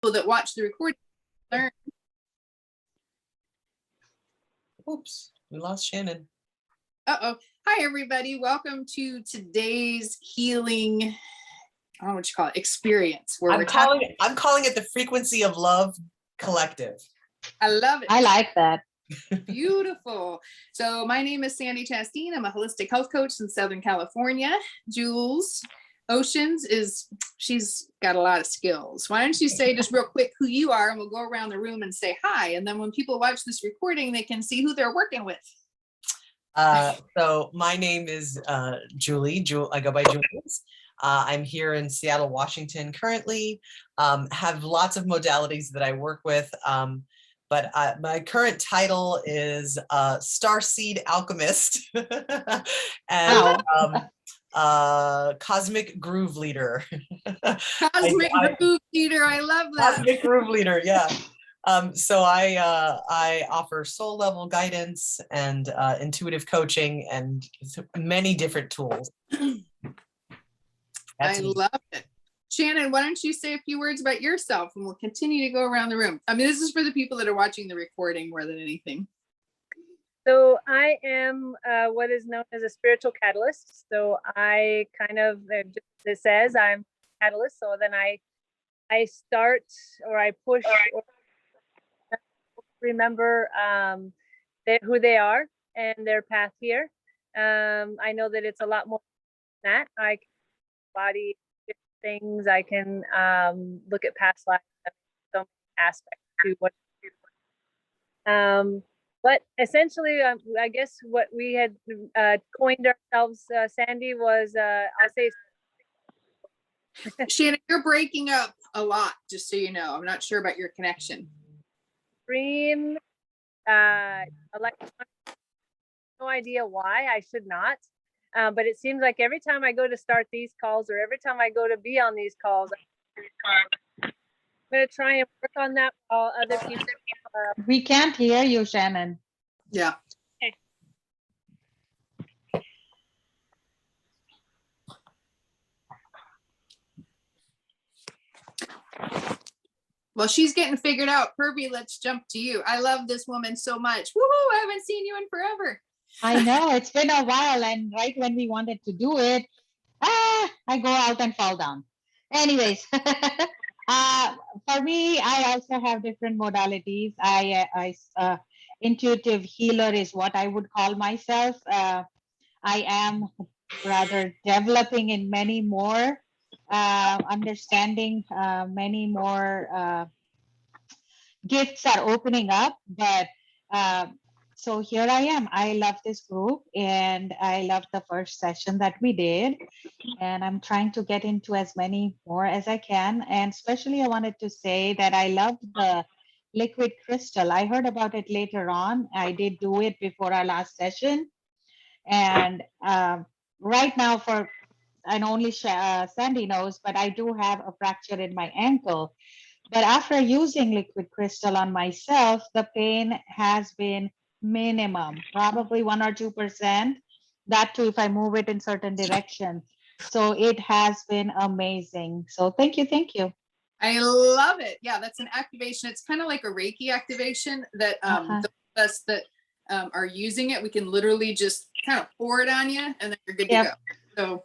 that watch the recording learn. Oops, we lost Shannon. Uh-oh. Hi, everybody. Welcome to today's healing, I don't know what you call it, experience. Where I'm calling it the Frequency of Love Collective. I love it. I like that. Beautiful. So my name is Sandy Chastain. I'm a holistic health coach in Southern California. Jules Oceans she's got a lot of skills. Why don't you say just real quick who you are, and we'll go around the room and say hi. And then when people watch this recording, they can see who they're working with. So my name is Julie. I go by Jules. I'm here in Seattle, Washington currently. Have lots of modalities that I work with. But my current title is Starseed Alchemist and Cosmic Groove Leader. Cosmic Groove Leader, I love that. Cosmic Groove Leader, yeah. So I offer soul level guidance and intuitive coaching and many different tools. I love it. Shannon, why don't you say a few words about yourself, and we'll continue to go around the room. I mean, this is for the people that are watching the recording more than anything. So I am what is known as a spiritual catalyst. So I kind of, it says I'm a catalyst. So then I start, or I push, or remember who they are and their path here. I know that it's a lot more than that. I can body things. I can look at past lives. So many aspects to what. But essentially, I guess what we had coined ourselves, Sandy, was I'll say. Shannon, you're breaking up a lot, just so you know. I'm not sure about your connection. Stream, electronic. No idea why. I should not. But it seems like every time I go to start these calls, or every time I go to be on these calls, I'm going to try and work on that while other people. We can't hear you, Shannon. Yeah. Okay. Well, she's getting figured out. Kirby, let's jump to you. I love this woman so much. Woohoo! I haven't seen you in forever. I know, it's been a while, and right when we wanted to do it, I go out and fall down. Anyways, for me, I also have different modalities. Intuitive healer is what I would call myself. I am rather developing in many more, understanding many more gifts are opening up, but so here I am. I love this group, and I love the first session that we did, and I'm trying to get into as many more as I can. And especially I wanted to say that I loved the liquid crystal. I heard about it later on. I did do it before our last session, and right now, and only Sandy knows, but I do have a fracture in my ankle. But after using liquid crystal on myself, the pain has been minimum, probably 1 or 2%. That too, if I move it in certain direction. So it has been amazing. So thank you, thank you. I love it. Yeah, that's an activation. It's kind of like a Reiki activation that those of us that are using it, we can literally just kind of pour it on you, and then you're good to go. So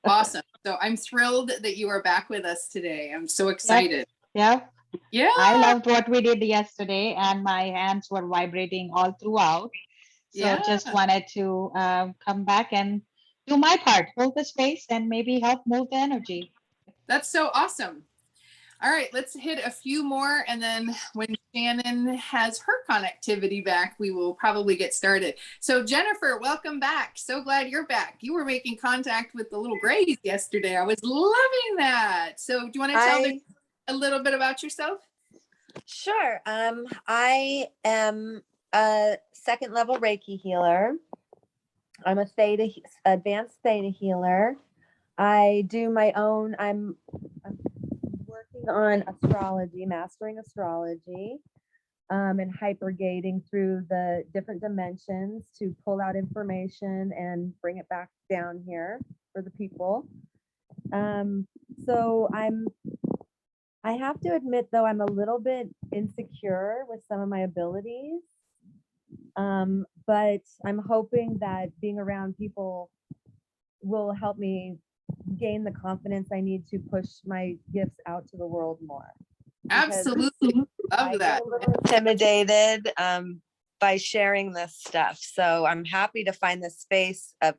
awesome. So I'm thrilled that you are back with us today. I'm so excited. Yeah. I loved what we did yesterday, and my hands were vibrating all throughout. So just wanted to come back and do my part, hold the space, and maybe help move the energy. That's so awesome. All right, let's hit a few more, and then when Shannon has her connectivity back, we will probably get started. So Jennifer, welcome back. So glad you're back. You were making contact with the little Grays yesterday. I was loving that. So do you want to tell them a little bit about yourself? Sure. I am a second level Reiki healer. I'm a advanced theta healer. I do my own, I'm working on astrology, mastering astrology, and hypergating through the different dimensions to pull out information and bring it back down here for the people. So I have to admit, though, I'm a little bit insecure with some of my abilities. But I'm hoping that being around people will help me gain the confidence I need to push my gifts out to the world more. Absolutely. I Love get that. a little intimidated by sharing this stuff. So I'm happy to find this space of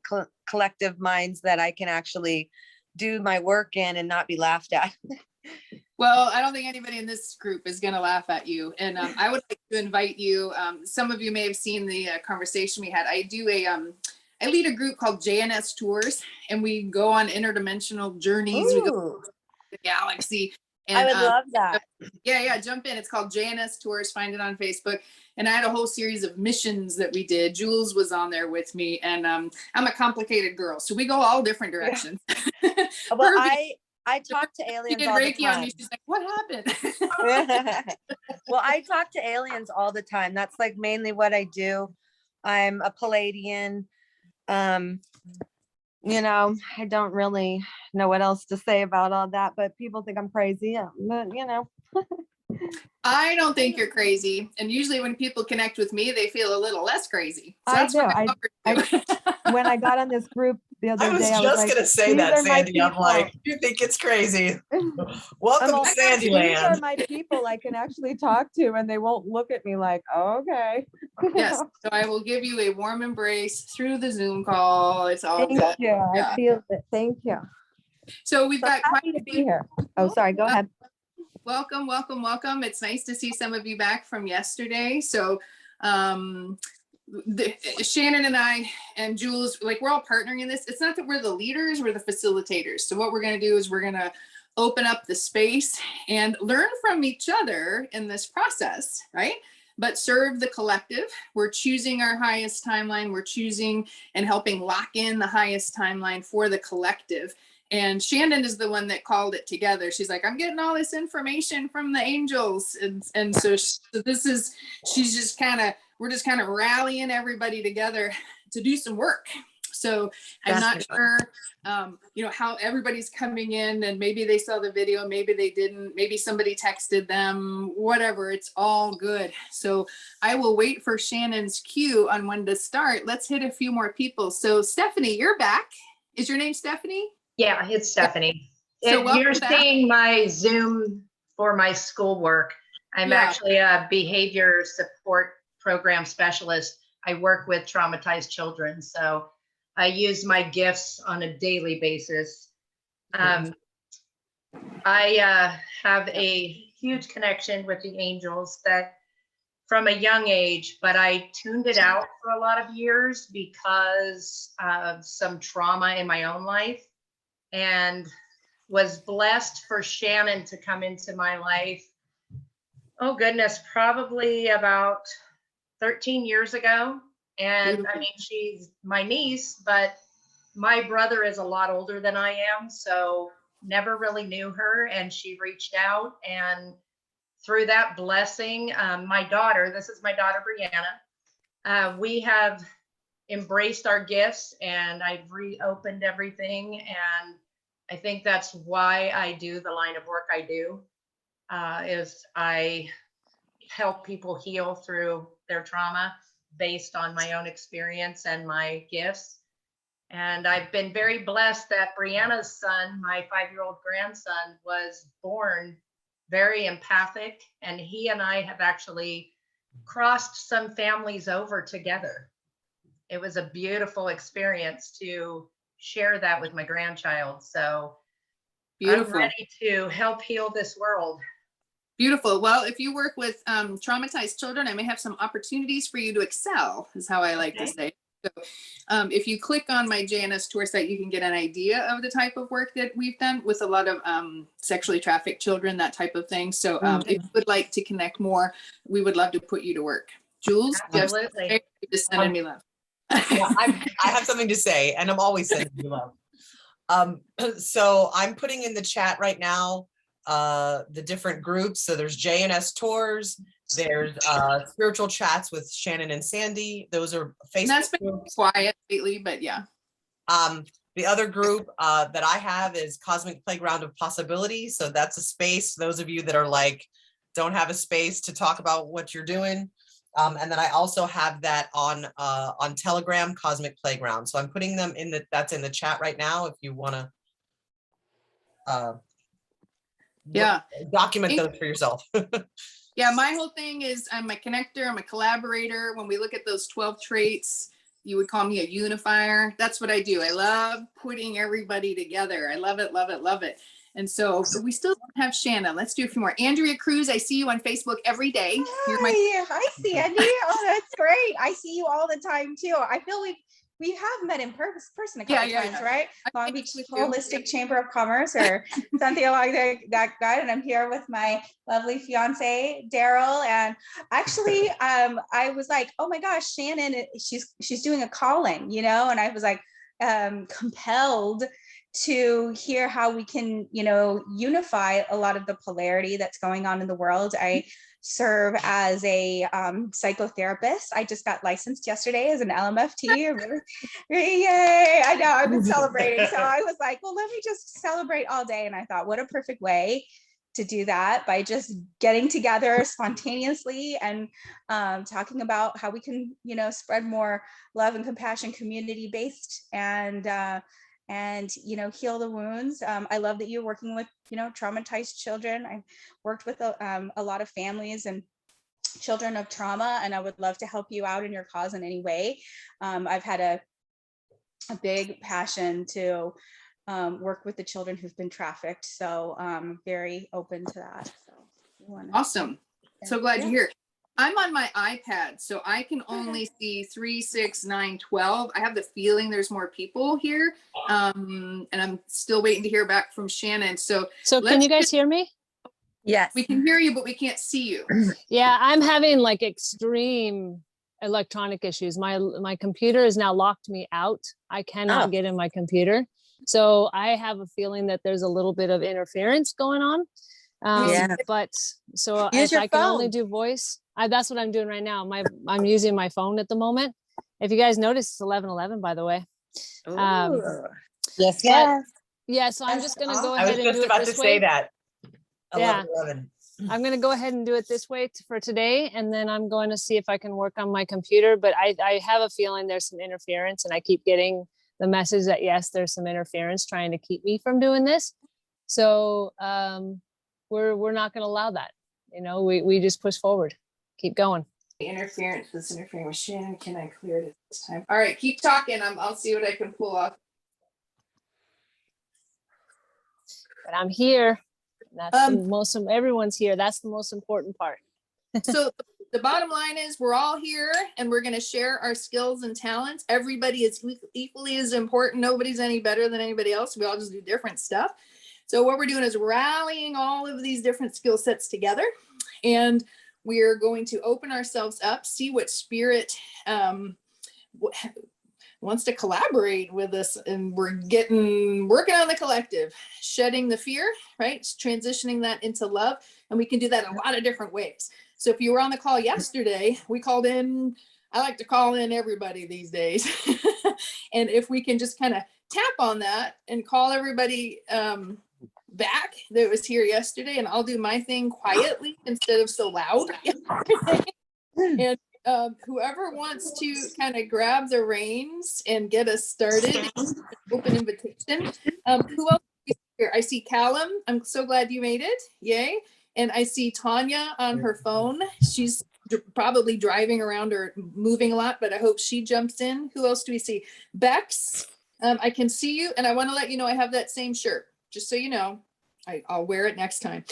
collective minds that I can actually do my work in and not be laughed at. Well, I don't think anybody in this group is going to laugh at you. And I would like to invite you. Some of you may have seen the conversation we had. I lead a group called JNS Tours, and we go on interdimensional journeys. We go Ooh, to the galaxy. I And would love that. yeah, jump in. It's called JNS Tours. Find it on Facebook. And I had a whole series of missions that we did. Jules was on there with me, and I'm a complicated girl, so we go all different directions. Well, Herbie, I talk to she aliens did all the Reiki on me. time. She's like, "What happened?" Well, I talk to aliens all the time. That's like mainly what I do. I'm a Palladian. You know, I don't really know what else to say about all that, but people think I'm crazy. But you know. I don't think you're crazy. And usually when people connect with me, they feel a little less crazy. So I that's do. what I'm over to. When I got on this group the other I was day, I was just like, gonna say these that, are my Sandy. I'm people. like, you think it's crazy. I'm Welcome all, to these are Sandyland. my people I can actually talk to, and they won't look at me like, oh, okay. Yes. So I will give you a warm embrace through the Zoom call. It's all Thank good. you. Yeah. I feel it. Thank you. So we've So got quite happy to be here. Oh, sorry. Go ahead. welcome, welcome, welcome. It's nice to see some of you back from yesterday. So Shannon and I and Jules, like, we're all partnering in this. It's not that we're the leaders, we're the facilitators. So what we're going to do is we're going to open up the space and learn from each other in this process, right? But serve the collective. We're choosing our highest timeline. We're choosing and helping lock in the highest timeline for the collective. And Shannon is the one that called it together. She's like, I'm getting all this information from the angels. And so this is, we're just kind of rallying everybody together to do some work. So I'm not sure, how everybody's coming in, and maybe they saw the video, maybe they didn't, maybe somebody texted them, whatever, it's all good. So I will wait for Shannon's cue on when to start. Let's hit a few more people. So Stephanie, you're back. Is your name Stephanie? Yeah, it's Stephanie. So If you're back. seeing my Zoom for my schoolwork, I'm actually a behavior support program specialist. I work with traumatized children, so I use my gifts on a daily basis. I have a huge connection with the angels that from a young age, but I tuned it out for a lot of years because of some trauma in my own life, and was blessed for Shannon to come into my life. Oh goodness, probably about 13 years ago. And I mean, she's my niece, but my brother is a lot older than I am, so never really knew her. And she reached out, and through that blessing, my daughter, this is my daughter, Brianna, we have embraced our gifts, and I've reopened everything. And I think that's why I do the line of work I do, is I help people heal through their trauma based on my own experience and my gifts. And I've been very blessed that Brianna's son, my 5-year-old grandson, was born very empathic, and he and I have actually crossed some families over together. It was a beautiful experience to share that with my grandchild. So beautiful. I'm ready to help heal this world. Beautiful. Well, if you work with traumatized children, I may have some opportunities for you to excel, is how I like to say. So if you click on my JNS tour site, you can get an idea of the type of work that we've done with a lot of sexually trafficked children, that type of thing. So if you would like to connect more, we would love to put you to work. Jules, absolutely. Just sending me love. Yeah, I have something to say, and I'm always sending you love. So I'm putting in the chat right now the different groups. So there's JNS tours, there's spiritual chats with Shannon and Sandy. Those are Facebook and that's been groups. quiet lately, but yeah. The other group that I have is Cosmic Playground of Possibility. So that's a space, those of you that are like, don't have a space to talk about what you're doing. And then I also have that on Telegram, Cosmic Playground. So I'm putting them in that's in the chat right now if you want to document those for yourself. Yeah, my whole thing is I'm a connector, I'm a collaborator. When we look at those 12 traits, you would call me a unifier. That's what I do. I love putting everybody together. I love it, love it, love it. And so we still don't have Shannon. Let's do a few more. Andrea Cruz, I see you on Facebook every day. Hi, Sandy. Oh, that's great. I see you all the time too. I feel we have met in person a couple times, right? Long Beach Holistic Chamber of Commerce or something along that guide. And I'm here with my lovely fiance, Daryl. And actually, I was like, oh my gosh, Shannon, she's doing a calling, you know? And I was like compelled to hear how we can, you know, unify a lot of the polarity that's going on in the world. I serve as a psychotherapist. I just got licensed yesterday as an LMFT. Yay! I know, I've been celebrating. So I was like, well, let me just celebrate all day. And I thought, what a perfect way to do that by just getting together spontaneously and talking about how we can, you know, spread more love and compassion, community based, and you know, heal the wounds. I love that you're working with, you know, traumatized children. I've worked with a lot of families and children of trauma, and I would love to help you out in your cause in any way. I've had a big passion to work with the children who've been trafficked, so I'm very open to that. So awesome. So glad you're here. I'm on my iPad, so I can only see 3, 6, 9, 12. I have the feeling there's more people here. And I'm still waiting to hear back from Shannon. So can you guys hear me? Yes. We can hear you, but we can't see you. Yeah, I'm having like extreme electronic issues. My computer has now locked me out. I cannot get in my computer. So I have a feeling that there's a little bit of interference going on. But so if I can only do voice, that's what I'm doing right now. I'm using my phone at the moment. If you guys notice, it's 11:11, by the way. Yes. Yeah, so I'm just gonna go I ahead was and just do about it to this say way. that. 11, Yeah. 11. I'm gonna go ahead and do it this way for today, and then I'm going to see if I can work on my computer. But I have a feeling there's some interference, and I keep getting the message that yes, there's some interference trying to keep me from doing this. So we're not going to allow that. You know, we just push forward, keep going. Interference. This interfering with Shannon. Can I clear it this time? All right, keep talking. I'll see what I can pull off. But I'm here. That's everyone's here. That's the most important part. So the bottom line is we're all here and we're going to share our skills and talents. Everybody is equally as important. Nobody's any better than anybody else. We all just do different stuff. So what we're doing is rallying all of these different skill sets together, and we're going to open ourselves up, see what spirit wants to collaborate with us, and we're working on the collective, shedding the fear, right? Transitioning that into love, and we can do that in a lot of different ways. So if you were on the call yesterday, we called in, I like to call in everybody these days. And if we can just kind of tap on that and call everybody back that was here yesterday, and I'll do my thing quietly instead of so loud. And whoever wants to kind of grab the reins and get us started, open invitation. Who else is here? I see Callum. I'm so glad you made it. Yay. And I see Tanya on her phone. She's probably driving around or moving a lot, but I hope she jumps in. Who else do we see? Bex, I can see you, and I want to let you know I have that same shirt, just so you know. I'll wear it next time.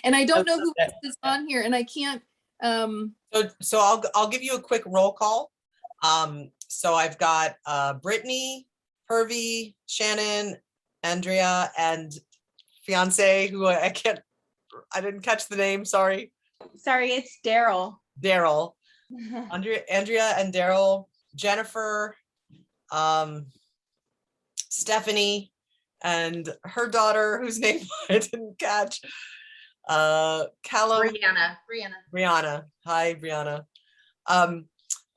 And I don't know who else is on here, and I can't. So I'll give you a quick roll call. So I've got Brittany, Hervey, Shannon, Andrea, and fiance who I didn't catch the name. Sorry, it's Daryl. Andrea and Daryl, Jennifer, Stephanie, and her daughter, whose name I didn't catch. Callum. Brianna. Hi, Brianna.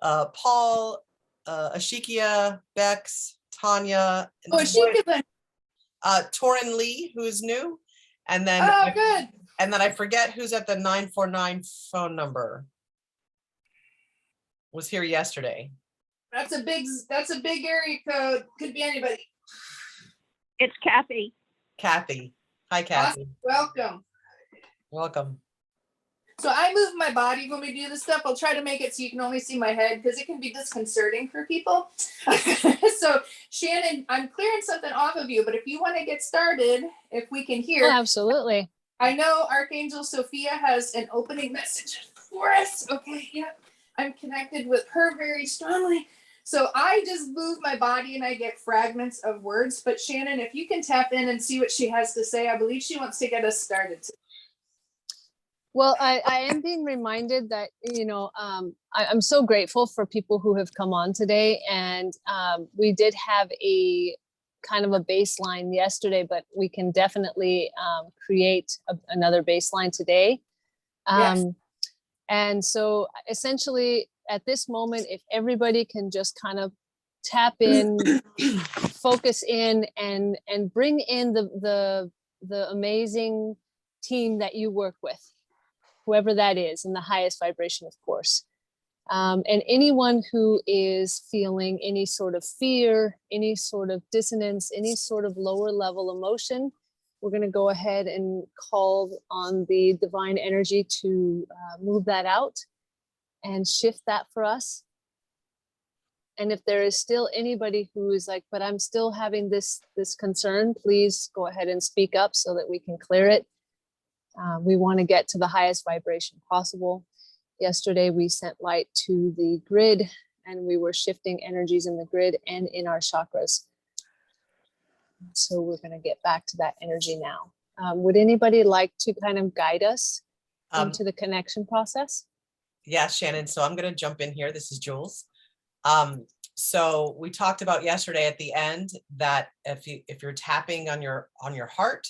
Paul, Ashikia, Bex, Tanya. Oh, is she good? Torin Lee, who's new. And then, good. And then I forget who's at the 949 phone number. Was here yesterday. That's a big area code. Could be anybody. It's Kathy. Kathy. Hi, Kathy. Awesome. Welcome. Welcome. So I move my body when we do this stuff. I'll try to make it so you can only see my head because it can be disconcerting for people. So Shannon, I'm clearing something off of you, but if you want to get started, if we can hear. Oh, absolutely. I know Archangel Sophia has an opening message for us. Okay, yeah. I'm connected with her very strongly. So I just move my body and I get fragments of words. But Shannon, if you can tap in and see what she has to say, I believe she wants to get us started. Well, I am being reminded that, I'm so grateful for people who have come on today. And we did have a kind of a baseline yesterday, but we can definitely create another baseline today. Yes. And so essentially at this moment, if everybody can just kind of tap in, focus in and bring in the amazing team that you work with, whoever that is, in the highest vibration, of course. And anyone who is feeling any sort of fear, any sort of dissonance, any sort of lower level emotion, we're going to go ahead and call on the divine energy to move that out and shift that for us. And if there is still anybody who is like, but I'm still having this concern, please go ahead and speak up so that we can clear it. We want to get to the highest vibration possible. Yesterday, we sent light to the grid and we were shifting energies in the grid and in our chakras. So we're going to get back to that energy now. Would anybody like to kind of guide us into the connection process? Yeah, Shannon. So I'm going to jump in here. This is Jules. So we talked about yesterday at the end that if you're tapping on your heart,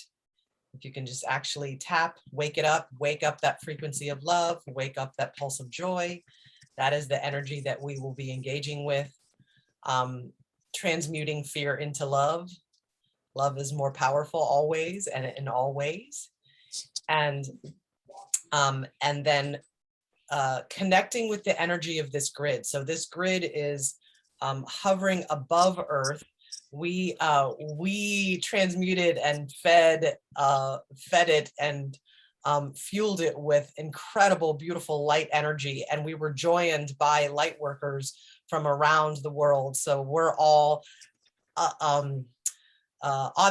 if you can just actually tap, wake up that frequency of love, wake up that pulse of joy. That is the energy that we will be engaging with, transmuting fear into love. Love is more powerful always and in all ways. And then connecting with the energy of this grid. So this grid is hovering above Earth. We transmuted and fed it and fueled it with incredible, beautiful light energy. And we were joined by light workers from around the world. So we're all on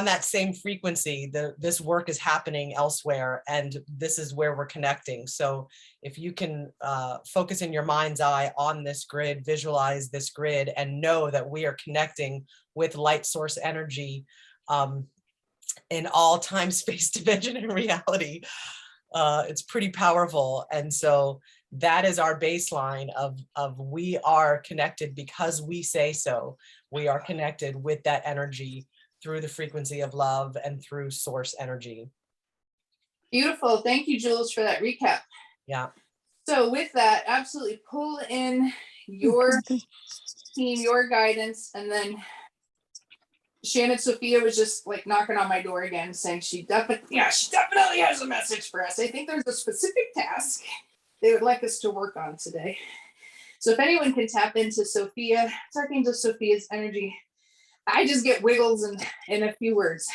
that same frequency. This work is happening elsewhere, and this is where we're connecting. So if you can focus in your mind's eye on this grid, visualize this grid, and know that we are connecting with light source energy in all time, space, dimension, and reality. It's pretty powerful. And so that is our baseline of we are connected because we say so. We are connected with that energy through the frequency of love and through source energy. Beautiful. Thank you, Jules, for that recap. Yeah. So with that, absolutely pull in your team, your guidance, and then Shannon Sophia was just like knocking on my door again, saying she definitely has a message for us. I think there's a specific task they would like us to work on today. So if anyone can tap into Sophia, it's Archangel Sophia's energy. I just get wiggles in a few words.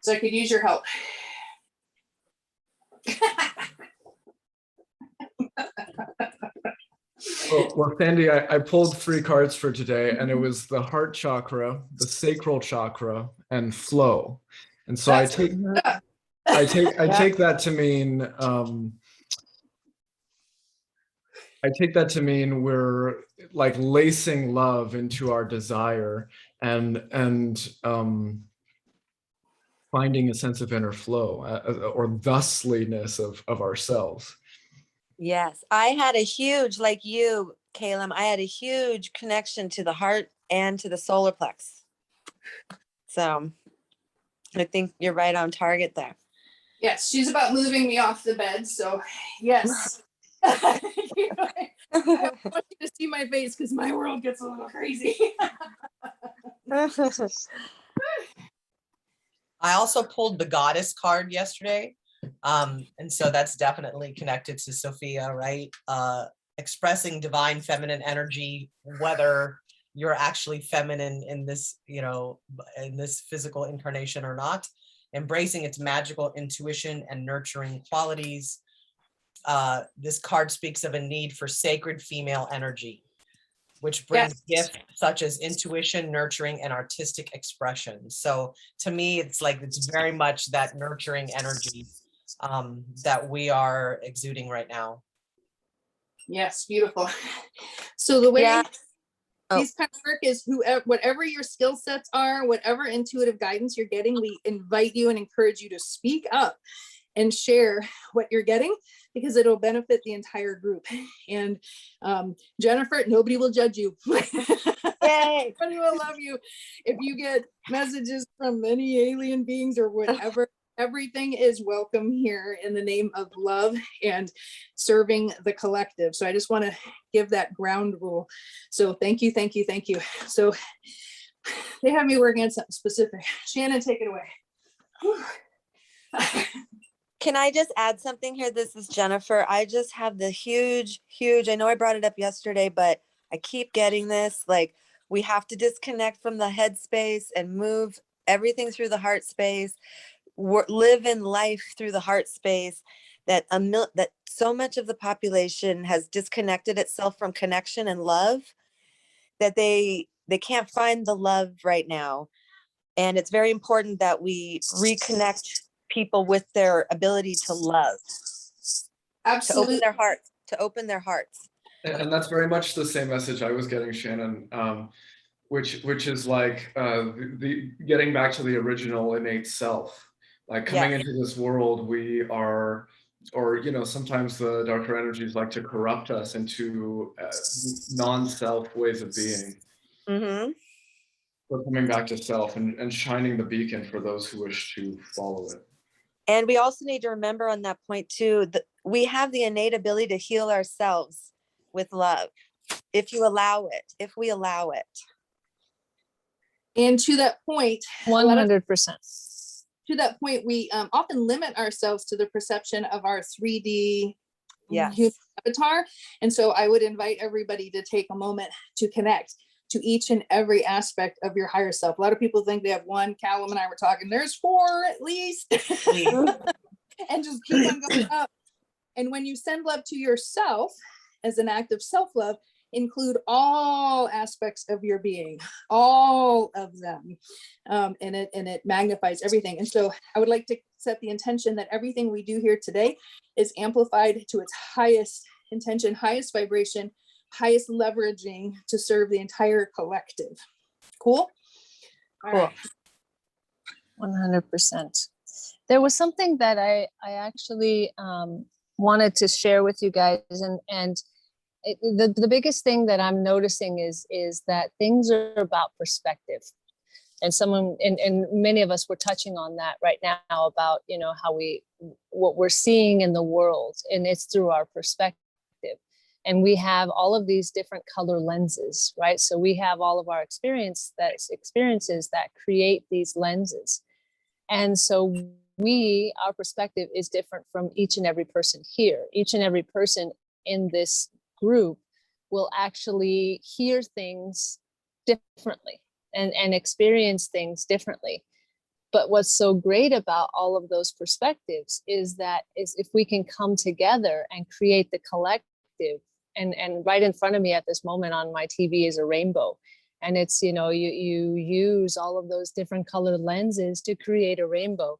So I could use your help. Well, Sandy, I pulled 3 cards for today, and it was the heart chakra, the sacral chakra, and flow. And so I take that to mean we're like lacing love into our desire and finding a sense of inner flow or thusliness of ourselves. Yes, I had a huge, like you, Caleb, I had a huge connection to the heart and to the solar plex. So I think you're right on target there. Yes, she's about moving me off the bed. So yes. I want you to see my face because my world gets a little crazy. I also pulled the goddess card yesterday. And so that's definitely connected to Sophia, right? Expressing divine feminine energy, whether you're actually feminine in this, in this physical incarnation or not, embracing its magical intuition and nurturing qualities. This card speaks of a need for sacred female energy, which brings gifts such as intuition, nurturing, and artistic expression. So to me, it's like, it's very much that nurturing energy that we are exuding right now. Yes, beautiful. So the way these kind of work is whatever your skill sets are, whatever intuitive guidance you're getting, we invite you and encourage you to speak up and share what you're getting, because it'll benefit the entire group. And Jennifer, nobody will judge you. Yay. Everybody will love you. If you get messages from any alien beings or whatever, everything is welcome here in the name of love and serving the collective. So I just want to give that ground rule. So thank you, thank you, thank you. So they have me working on something specific. Shannon, take it away. Can I just add something here? This is Jennifer. I just have the huge, I know I brought it up yesterday, but I keep getting this, like, we have to disconnect from the head space and move everything through the heart space, live in life through the heart space, that that so much of the population has disconnected itself from connection and love, that they can't find the love right now. And it's very important that we reconnect people with their ability to love. Absolutely. To open their hearts. And that's very much the same message I was getting, Shannon, which is like the getting back to the original innate self. Like coming into this world, we are, or sometimes the darker energies like to corrupt us into non-self ways of being. Mm-hmm. We're coming back to self and shining the beacon for those who wish to follow it. And we also need to remember on that point too, that we have the innate ability to heal ourselves with love, if we allow it. And to that point, 100%. To that point, we often limit ourselves to the perception of our 3D human avatar. And so I would invite everybody to take a moment to connect to each and every aspect of your higher self. A lot of people think they have one. Callum and I were talking, there's 4 at least. And just keep on going up. And when you send love to yourself as an act of self-love, include all aspects of your being, all of them. And it magnifies everything. And so I would like to set the intention that everything we do here today is amplified to its highest intention, highest vibration, highest leveraging to serve the entire collective. Cool? Cool. 100%. There was something that I actually wanted to share with you guys, and the biggest thing that I'm noticing is that things are about perspective. And many of us were touching on that right now about, how what we're seeing in the world, and it's through our perspective. And we have all of these different color lenses, right? So we have all of our experiences that create these lenses. And so our perspective is different from each and every person here. Each and every person in this group will actually hear things differently and experience things differently. But what's so great about all of those perspectives is if we can come together and create the collective, and right in front of me at this moment on my TV is a rainbow. And it's, you use all of those different colored lenses to create a rainbow.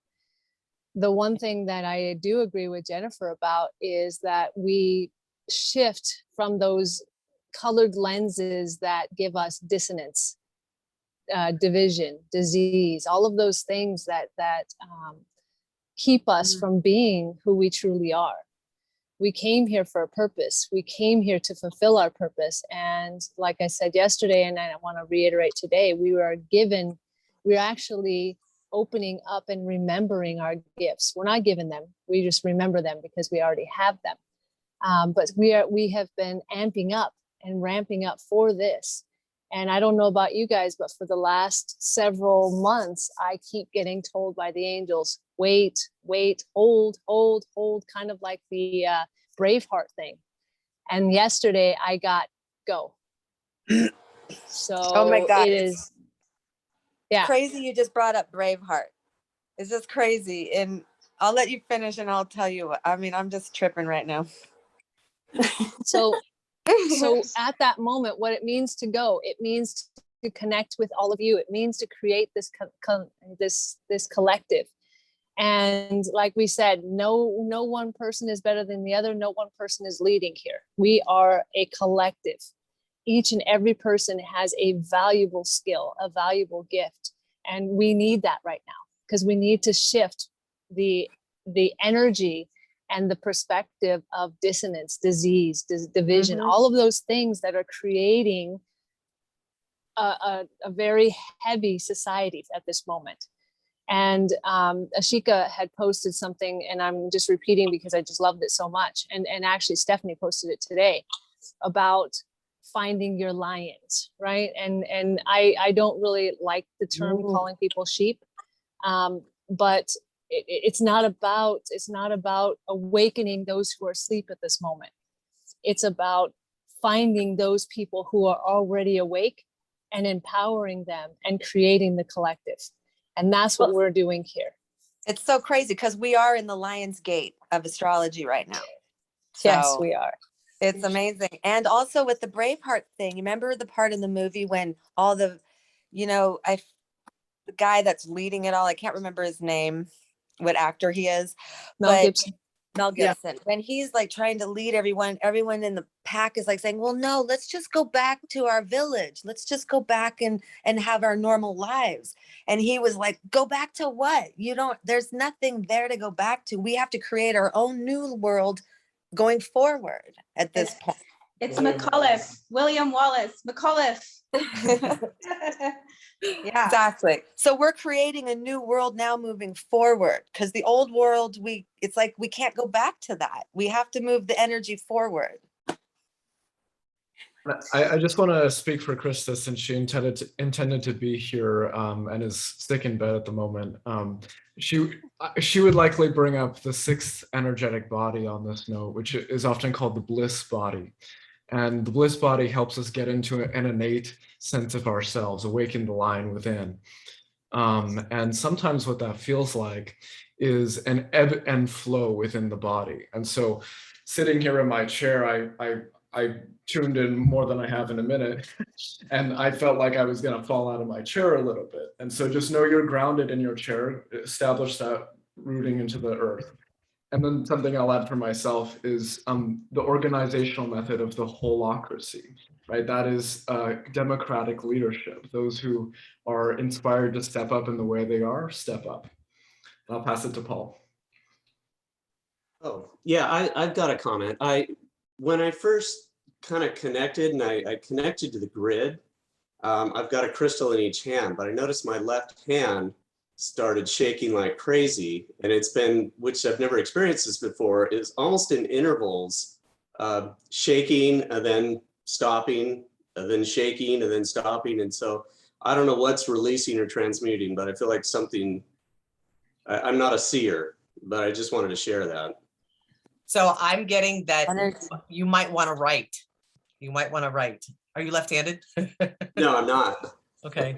The one thing that I do agree with Jennifer about is that we shift from those colored lenses that give us dissonance, division, disease, all of those things that keep us from being who we truly are. We came here for a purpose. We came here to fulfill our purpose. And like I said yesterday, and I want to reiterate today, we're actually opening up and remembering our gifts. We're not given them. We just remember them because we already have them. But we have been amping up and ramping up for this. And I don't know about you guys, but for the last several months, I keep getting told by the angels, wait, hold, kind of like the Braveheart thing. And yesterday I got go. So Oh my God. it is. Yeah. Crazy you just brought up Braveheart. It's just crazy. And I'll let you finish and I'll tell you what. I mean, I'm just tripping right now. So at that moment, what it means to go, it means to connect with all of you. It means to create this this collective. And like we said, no one person is better than the other. No one person is leading here. We are a collective. Each and every person has a valuable skill, a valuable gift. And we need that right now because we need to shift the energy and the perspective of dissonance, disease, division, all of those things that are creating a very heavy society at this moment. And Ashika had posted something, and I'm just repeating because I just loved it so much. And actually Stephanie posted it today about finding your lions, right? And I don't really like the term calling people sheep, but it's not about awakening those who are asleep at this moment. It's about finding those people who are already awake and empowering them and creating the collective. And that's what we're doing here. It's so crazy because we are in the lion's gate of astrology right now. So yes, we are. It's amazing. And also with the Braveheart thing, you remember the part in the movie when all the, the guy that's leading it all, I can't remember his name, what actor he is. Mel Gibson. Mel Gibson. Yeah. When he's like trying to lead everyone in the pack is like saying, well, no, let's just go back to our village. Let's just go back and have our normal lives. And he was like, go back to what? There's nothing there to go back to. We have to create our own new world going forward at this point. It's McAuliffe, William Wallace, McAuliffe. Yeah, exactly. So we're creating a new world now moving forward because the old world, it's like we can't go back to that. We have to move the energy forward. I just want to speak for Krista since she intended to be here and is sick in bed at the moment. She would likely bring up the sixth energetic body on this note, which is often called the bliss body. And the bliss body helps us get into an innate sense of ourselves, awaken the lion within. And sometimes what that feels like is an ebb and flow within the body. And so sitting here in my chair, I tuned in more than I have in a minute, and I felt like I was going to fall out of my chair a little bit. And so just know you're grounded in your chair, establish that rooting into the earth. And then something I'll add for myself is the organizational method of the holocracy, right? That is democratic leadership. Those who are inspired to step up in the way they are, step up. I'll pass it to Paul. Oh, yeah, I've got a comment. When I first kind of connected and I connected to the grid, I've got a crystal in each hand, but I noticed my left hand started shaking like crazy. And it's been, which I've never experienced this before, is almost in intervals, shaking and then stopping, and then shaking and then stopping. And so I don't know what's releasing or transmuting, but I feel like something, I'm not a seer, but I just wanted to share that. So I'm getting that you might want to write. You might want to write. Are you left-handed? No, I'm not. Okay.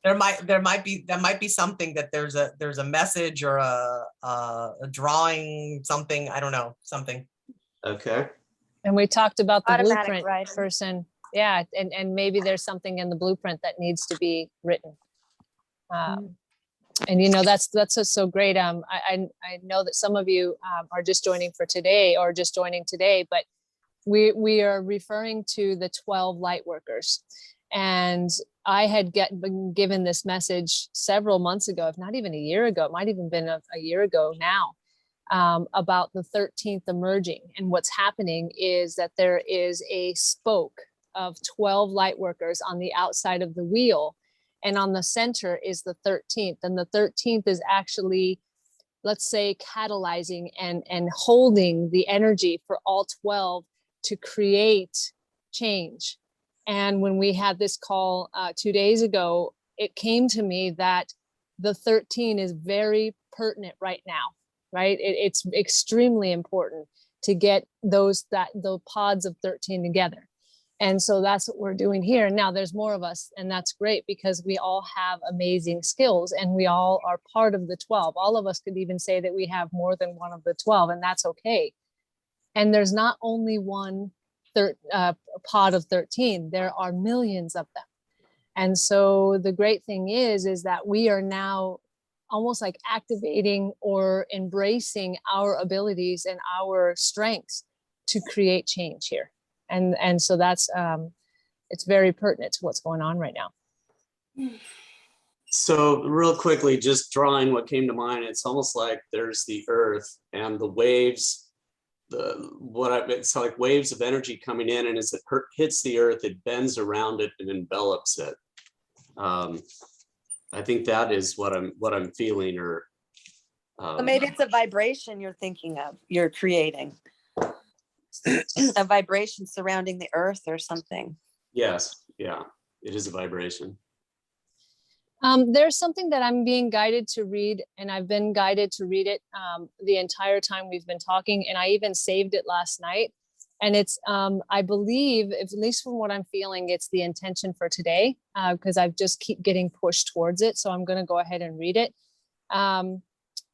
There might be something that there's a message or a drawing, something, I don't know, something. Okay. And we talked about the Automatic blueprint writing. person. Yeah, and maybe there's something in the blueprint that needs to be written. And that's so great. I know that some of you are just joining for today or just joining today, but we are referring to the 12 light workers. And I had been given this message several months ago, if not even a year ago. It might even been a year ago now, about the 13th emerging. And what's happening is that there is a spoke of 12 light workers on the outside of the wheel. And on the center is the 13th. And the 13th is actually, let's say, catalyzing and holding the energy for all 12 to create change. And when we had this call 2 days ago, it came to me that the 13 is very pertinent right now, right? It's extremely important to get the pods of 13 together. And so that's what we're doing here. Now there's more of us, and that's great because we all have amazing skills and we all are part of the 12. All of us could even say that we have more than one of the 12, and that's okay. And there's not only one pod of 13, there are millions of them. And so the great thing is that we are now almost like activating or embracing our abilities and our strengths to create change here. And so that's, it's very pertinent to what's going on right now. So real quickly, just drawing what came to mind, it's almost like there's the earth and the waves, it's like waves of energy coming in, and as it hits the earth, it bends around it and envelops it. I think that is what I'm feeling, or So maybe it's a vibration you're creating. A vibration surrounding the earth or something. yes, yeah, it is a vibration. There's something that I'm being guided to read, and I've been guided to read it the entire time we've been talking, and I even saved it last night. And it's, I believe, at least from what I'm feeling, it's the intention for today, because I just keep getting pushed towards it. So I'm going to go ahead and read it.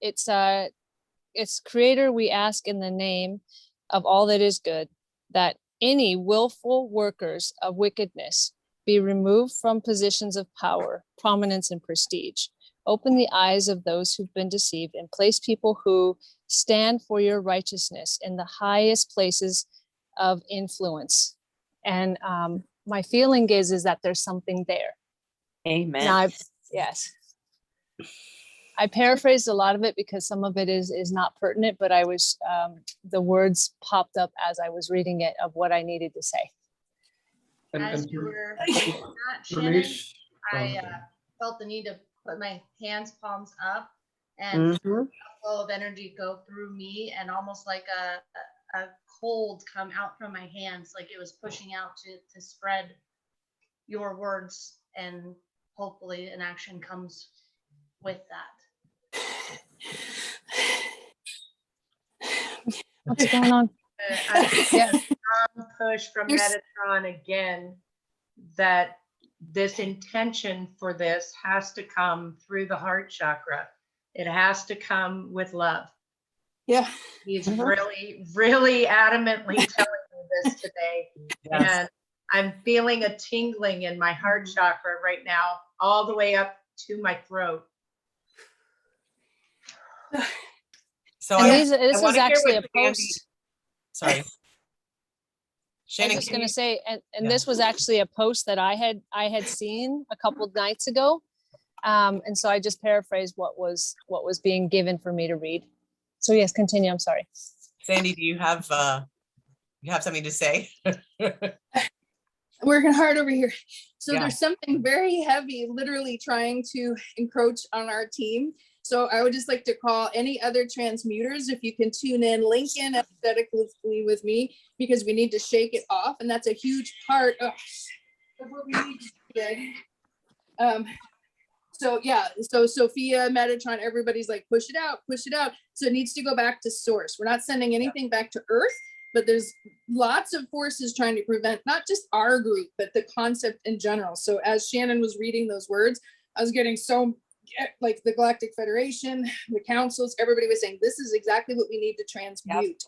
It's Creator, we ask in the name of all that is good, that any willful workers of wickedness be removed from positions of power, prominence, and prestige. Open the eyes of those who've been deceived and place people who stand for your righteousness in the highest places of influence. And my feeling is that there's something there. Amen. Now, yes. I paraphrased a lot of it because some of it is not pertinent, but I was, the words popped up as I was reading it of what I needed to say. As you were saying that, Shannon, I felt the need to put my hands palms up and a flow of energy go through me, and almost like a cold come out from my hands, like it was pushing out to spread your words, and hopefully an action comes with that. What's going on? Push from Metatron again, that this intention for this has to come through the heart chakra. It has to come with love. Yeah. He's really, really adamantly telling me this today. Yes. And I'm feeling a tingling in my heart chakra right now, all the way up to my throat. So this is actually a post. Sorry. Shannon, I was just going to say, and this was actually a post that I had seen a couple of nights ago, and so I just paraphrased what was being given for me to read. So yes, continue. I'm sorry. Sandy, do you have something to say? Working hard over here. So there's something very heavy, literally trying to encroach on our team. So I would just like to call any other transmuters, if you can tune in, link in empathetically with me, because we need to shake it off. And that's a huge part of what we need today. So yeah, so Sophia, Metatron, everybody's like, push it out, push it out. So it needs to go back to source. We're not sending anything back to Earth, but there's lots of forces trying to prevent not just our group, but the concept in general. So as Shannon was reading those words, I was getting so, like the Galactic Federation, the councils, everybody was saying, this is exactly what we need to transmute.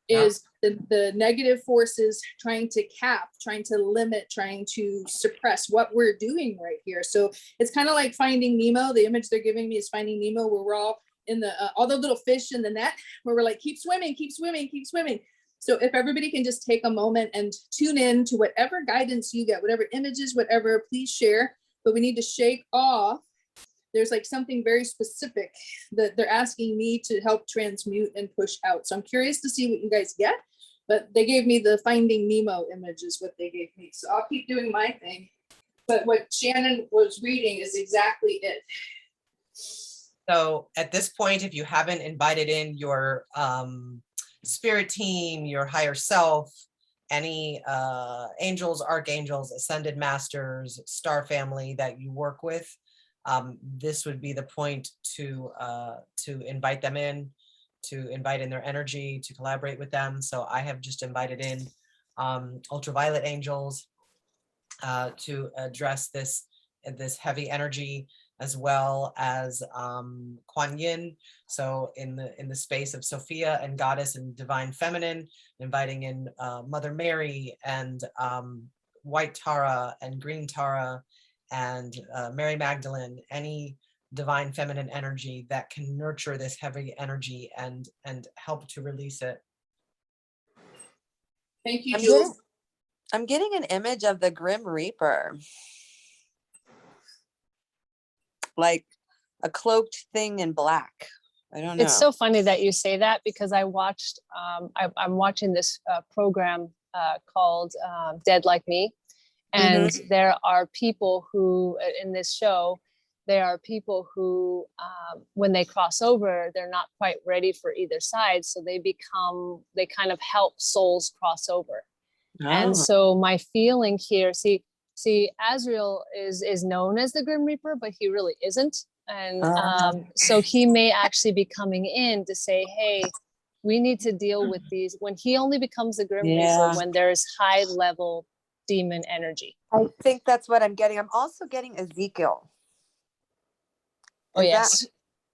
Is the negative forces trying to cap, trying to limit, trying to suppress what we're doing right here. So it's kind of like Finding Nemo. The image they're giving me is Finding Nemo, where we're all in the all the little fish in the net, where we're like, keep swimming, keep swimming, keep swimming. So if everybody can just take a moment and tune in to whatever guidance you get, whatever images, whatever, please share. But we need to shake off. There's like something very specific that they're asking me to help transmute and push out. So I'm curious to see what you guys get, but they gave me the Finding Nemo image is what they gave me. So I'll keep doing my thing. But what Shannon was reading is exactly it. So at this point, if you haven't invited in your spirit team, your higher self, any angels, archangels, ascended masters, star family that you work with, this would be the point to invite them in, to invite in their energy, to collaborate with them. So I have just invited in ultraviolet angels to address this heavy energy, as well as Kuan Yin. So in the space of Sophia and Goddess and Divine Feminine, inviting in Mother Mary and White Tara and Green Tara and Mary Magdalene, any Divine Feminine energy that can nurture this heavy energy and help to release it. Thank you, Jules. I'm getting an image of the Grim Reaper. Like a cloaked thing in black. I don't know. It's so funny that you say that, because I watched, I'm watching this program called Dead Like Me. And there are people who, in this show, there are people who, when they cross over, they're not quite ready for either side. So they kind of help souls cross over. Oh. And so my feeling here, see, Azrael is known as the Grim Reaper, but he really isn't. And so he may actually be coming in to say, hey, we need to deal with these. When he only becomes the Grim Reaper when there's high level demon energy. I think that's what I'm getting. I'm also getting Ezekiel. Oh, yes.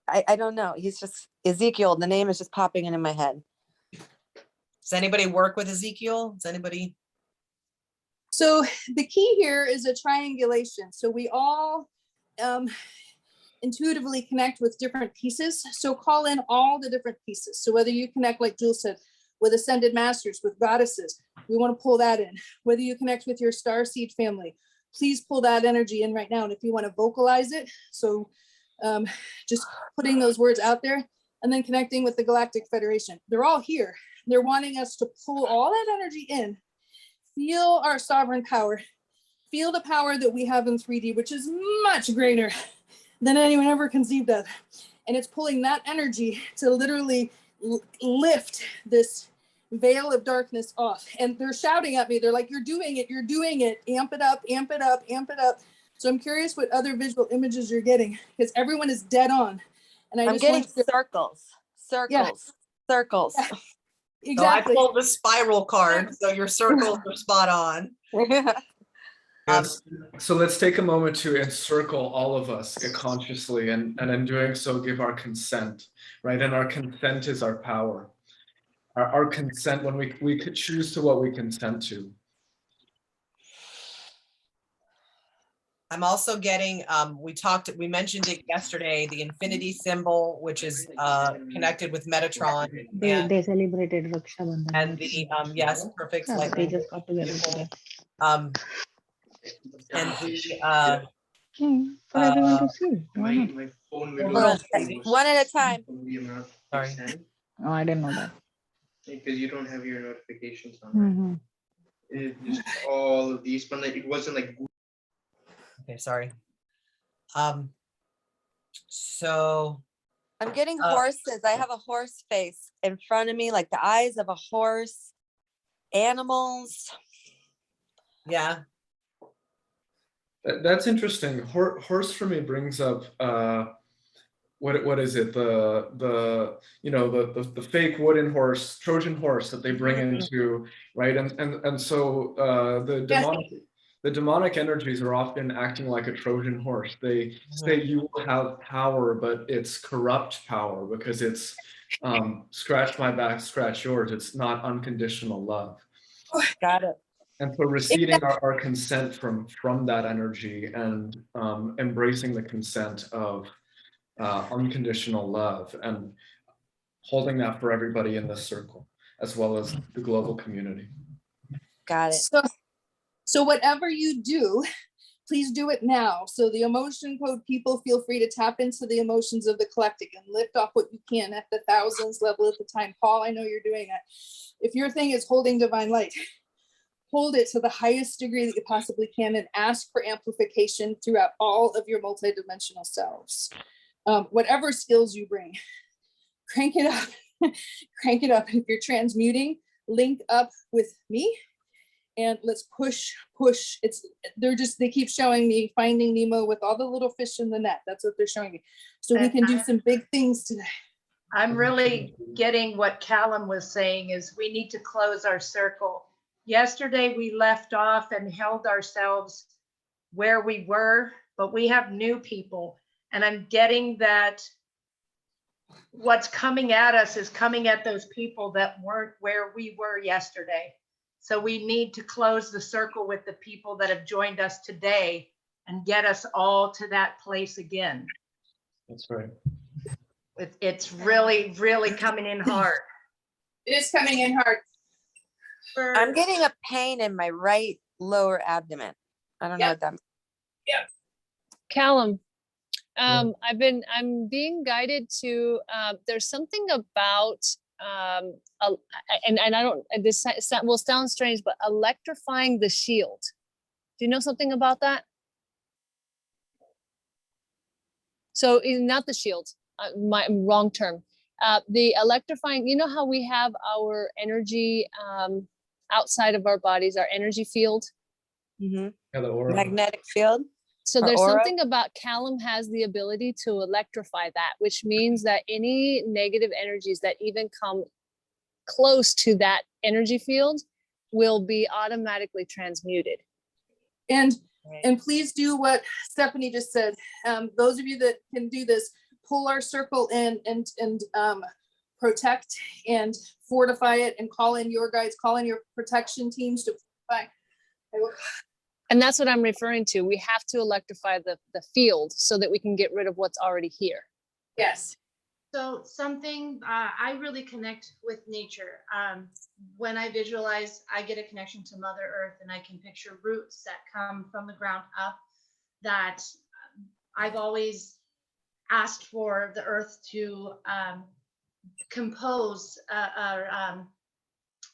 I don't know. He's just Ezekiel. The name is just popping in my head. Does anybody work with Ezekiel? Does anybody? So the key here is a triangulation. So we all intuitively connect with different pieces. So call in all the different pieces. So whether you connect, like Jules said, with ascended masters, with goddesses, we want to pull that in. Whether you connect with your starseed family, please pull that energy in right now. And if you want to vocalize it, so just putting those words out there, and then connecting with the Galactic Federation. They're all here. They're wanting us to pull all that energy in, feel our sovereign power, feel the power that we have in 3D, which is much greater than anyone ever conceived of. And it's pulling that energy to literally lift this veil of darkness off. And they're shouting at me. They're like, you're doing it, amp it up, amp it up, amp it up. So I'm curious what other visual images you're getting, because everyone is dead on. And I'm getting circles. Yeah. Exactly. So I pulled the spiral card, so your circles are spot on. Yes. So let's take a moment to encircle all of us consciously, and in doing so, give our consent, right? And our consent is our power. Our consent, when we could choose to what we consent to. I'm also getting, we mentioned it yesterday, the infinity symbol, which is connected with Metatron. They celebrated Raksha Bandhan. And the, yes, perfect. Yeah, they just got together today. And the, for everyone to see. My phone will one at a time. Sorry. Oh, I didn't know that. Because you don't have your notifications on. It just all of these, but like, it wasn't like. Okay, sorry. So I'm getting horses. I have a horse face in front of me, like the eyes of a horse, animals. Yeah. That's interesting. Horse for me brings up what is it? The fake wooden horse, Trojan horse that they bring into, right? And so the demonic energies are often acting like a Trojan horse. They say you will have power, but it's corrupt power, because it's scratch my back, scratch yours. It's not unconditional love. Got it. And so receiving our consent from that energy, and embracing the consent of unconditional love, and holding that for everybody in this circle, as well as the global community. Got it. So whatever you do, please do it now. So the emotion code people, feel free to tap into the emotions of the collective and lift off what you can at the thousands level at the time. Paul, I know you're doing that. If your thing is holding divine light, hold it to the highest degree that you possibly can, and ask for amplification throughout all of your multidimensional selves. Whatever skills you bring, crank it up, crank it up. If you're transmuting, link up with me and let's push. They keep showing me Finding Nemo with all the little fish in the net. That's what they're showing me. So we can do some big things today. I'm really getting what Callum was saying is we need to close our circle. Yesterday we left off and held ourselves where we were, but we have new people, and I'm getting that what's coming at us is coming at those people that weren't where we were yesterday. So we need to close the circle with the people that have joined us today and get us all to that place again. That's right. It's really, really coming in hard. It is coming in hard. I'm getting a pain in my right lower abdomen. I don't know what that means. Yeah. Callum, I'm being guided to, there's something about, and I don't, this will sound strange, but electrifying the shield. Do you know something about that? So not the shield, my wrong term. The electrifying, you know how we have our energy outside of our bodies, our energy field? Mm-hmm. Yeah, the aura. Magnetic field. So there's something about Callum has the ability to electrify that, which means that any negative energies that even come close to that energy field will be automatically transmuted. And please do what Stephanie just said. Those of you that can do this, pull our circle in and protect and fortify it, and call in your guides, call in your protection teams to fortify. And that's what I'm referring to. We have to electrify the field so that we can get rid of what's already here. Yes. So something, I really connect with nature. When I visualize, I get a connection to Mother Earth, and I can picture roots that come from the ground up, that I've always asked for the earth to compose,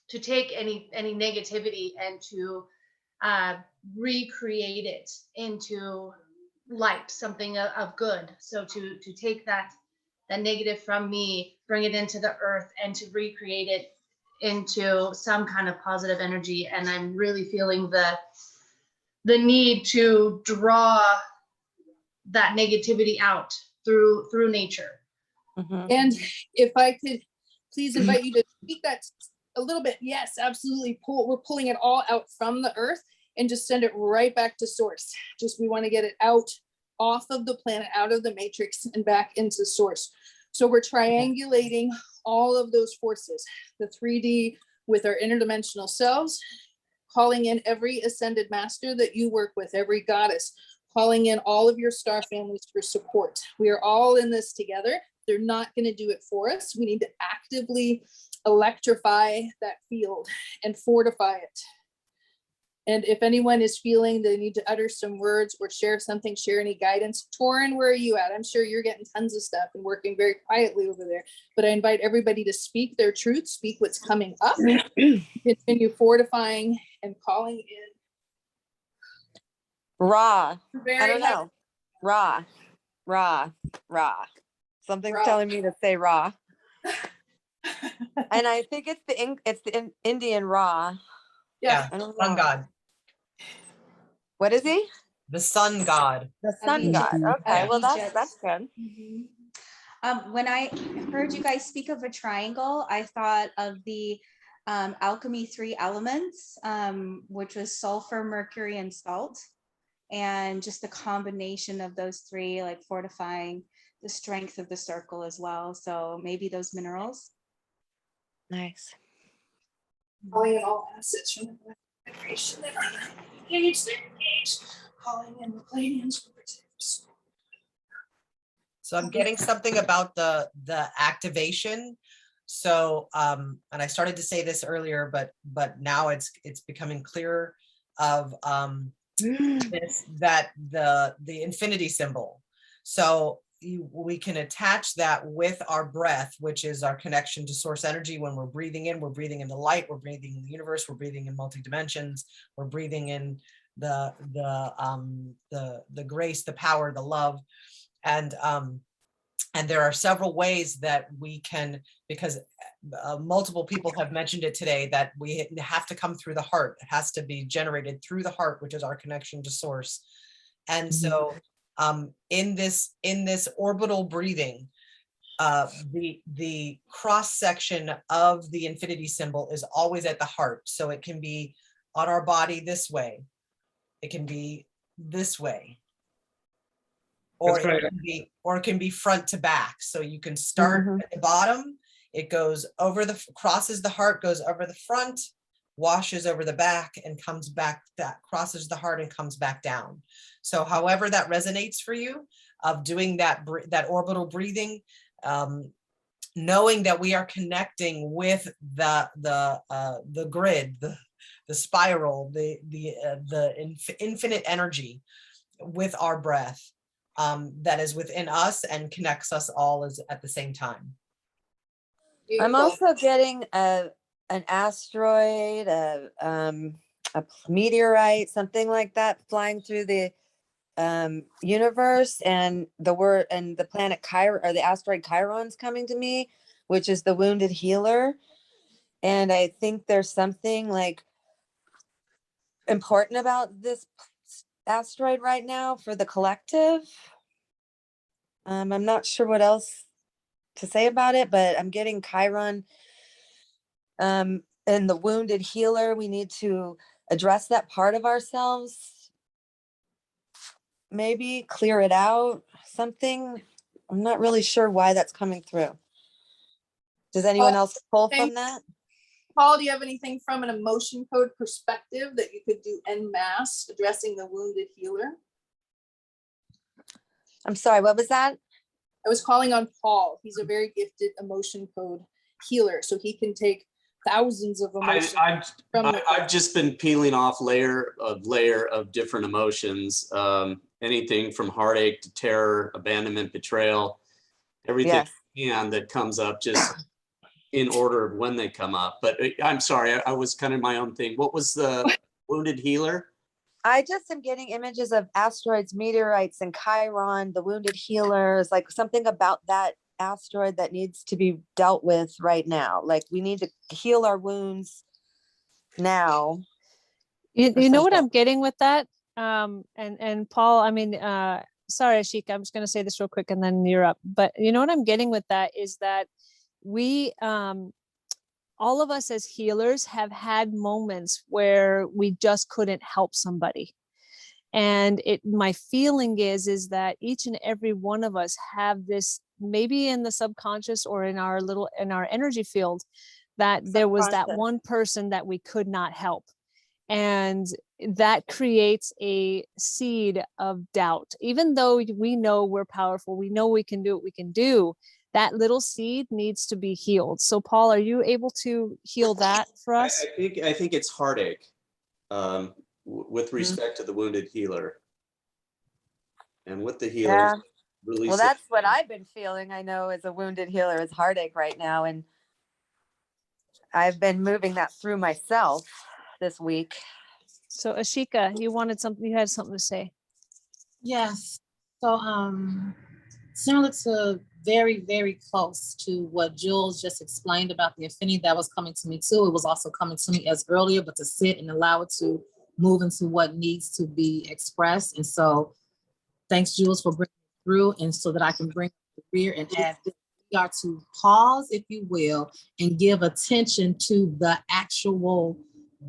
to take any negativity and to recreate it into light, something of good. So to take that negative from me, bring it into the earth, and to recreate it into some kind of positive energy. And I'm really feeling the need to draw that negativity out through nature. Mm-hmm. And if I could please invite you to speak that a little bit. Yes, absolutely. We're pulling it all out from the earth and just send it right back to source. We want to get it out off of the planet, out of the matrix, and back into source. So we're triangulating all of those forces, the 3D with our interdimensional selves, calling in every ascended master that you work with, every goddess, calling in all of your star families for support. We are all in this together. They're not going to do it for us. We need to actively electrify that field and fortify it. And if anyone is feeling they need to utter some words or share something, share any guidance. Torin, where are you at? I'm sure you're getting tons of stuff and working very quietly over there. But I invite everybody to speak their truth, speak what's coming up, continue fortifying and calling in. Raw. I don't know. Raw. Something's telling me to say raw. And I think it's the Indian Ra. Yeah, I don't sun know. god. What is he? The sun god. The sun god. Okay, well that's good. Mm-hmm. When I heard you guys speak of a triangle, I thought of the alchemy 3 elements, which was sulfur, mercury, and salt, and just the combination of those 3, like fortifying the strength of the circle as well. So maybe those minerals. Nice. Calling in all assets from the vibration that are engaged, calling in the Pleiadians. So I'm getting something about the activation. So and I started to say this earlier, but now it's becoming clearer of this, that the infinity symbol. So we can attach that with our breath, which is our connection to source energy. When we're breathing in the light, we're breathing in the universe, we're breathing in multi-dimensions, we're breathing in the grace, the power, the love. And And there are several ways that we can, because multiple people have mentioned it today, that we have to come through the heart. It has to be generated through the heart, which is our connection to source. And so in this orbital breathing, the cross section of the infinity symbol is always at the heart. So it can be on our body this way. It can be this way. Or it can be front to back. So you can start at the bottom. It goes over crosses the heart, goes over the front, washes over the back, and comes back, that crosses the heart and comes back down. So however that resonates for you, of doing that orbital breathing, knowing that we are connecting with the grid, the spiral, the infinite energy with our breath, that is within us and connects us all at the same time. I'm also getting an asteroid, a meteorite, something like that, flying through the universe, and the planet Chiron, or the asteroid Chiron's coming to me, which is the wounded healer. And I think there's something like important about this asteroid right now for the collective. I'm not sure what else to say about it, but I'm getting Chiron and the wounded healer. We need to address that part of ourselves, maybe clear it out, something. I'm not really sure why that's coming through. Does anyone else pull from that? Paul, do you have anything from an emotion code perspective that you could do en masse addressing the wounded healer? I'm sorry, what was that? I was calling on Paul. He's a very gifted emotion code healer, so he can take thousands of emotions. I've just been peeling off layer of different emotions, anything from heartache to terror, abandonment, betrayal, everything that comes up, just in order of when they come up. But I'm sorry, I was kind of my own thing. What was the wounded healer? I just am getting images of asteroids, meteorites, and Chiron, the wounded healers, like something about that asteroid that needs to be dealt with right now. Like we need to heal our wounds now. You know what I'm getting with that? And Paul, I mean, sorry, Ashika, I'm just going to say this real quick and then you're up. But you know what I'm getting with that is that we, all of us as healers have had moments where we just couldn't help somebody. And my feeling is that each and every one of us have this, maybe in the subconscious or in our energy field, that there was that one person that we could not help. And that creates a seed of doubt. Even though we know we're powerful, we know we can do what we can do, that little seed needs to be healed. So Paul, are you able to heal that for us? I think it's heartache with respect to the wounded healer. And with the healer, well, that's what I've been feeling. I know as a wounded healer is heartache right now. And I've been moving that through myself this week. So Ashika, you had something to say. Yes. So similar to very, very close to what Jules just explained about the affinity that was coming to me too. It was also coming to me as earlier, but to sit and allow it to move into what needs to be expressed. And so thanks, Jules, for bringing it through, and so that I can bring the rear and add this. We are to pause, if you will, and give attention to the actual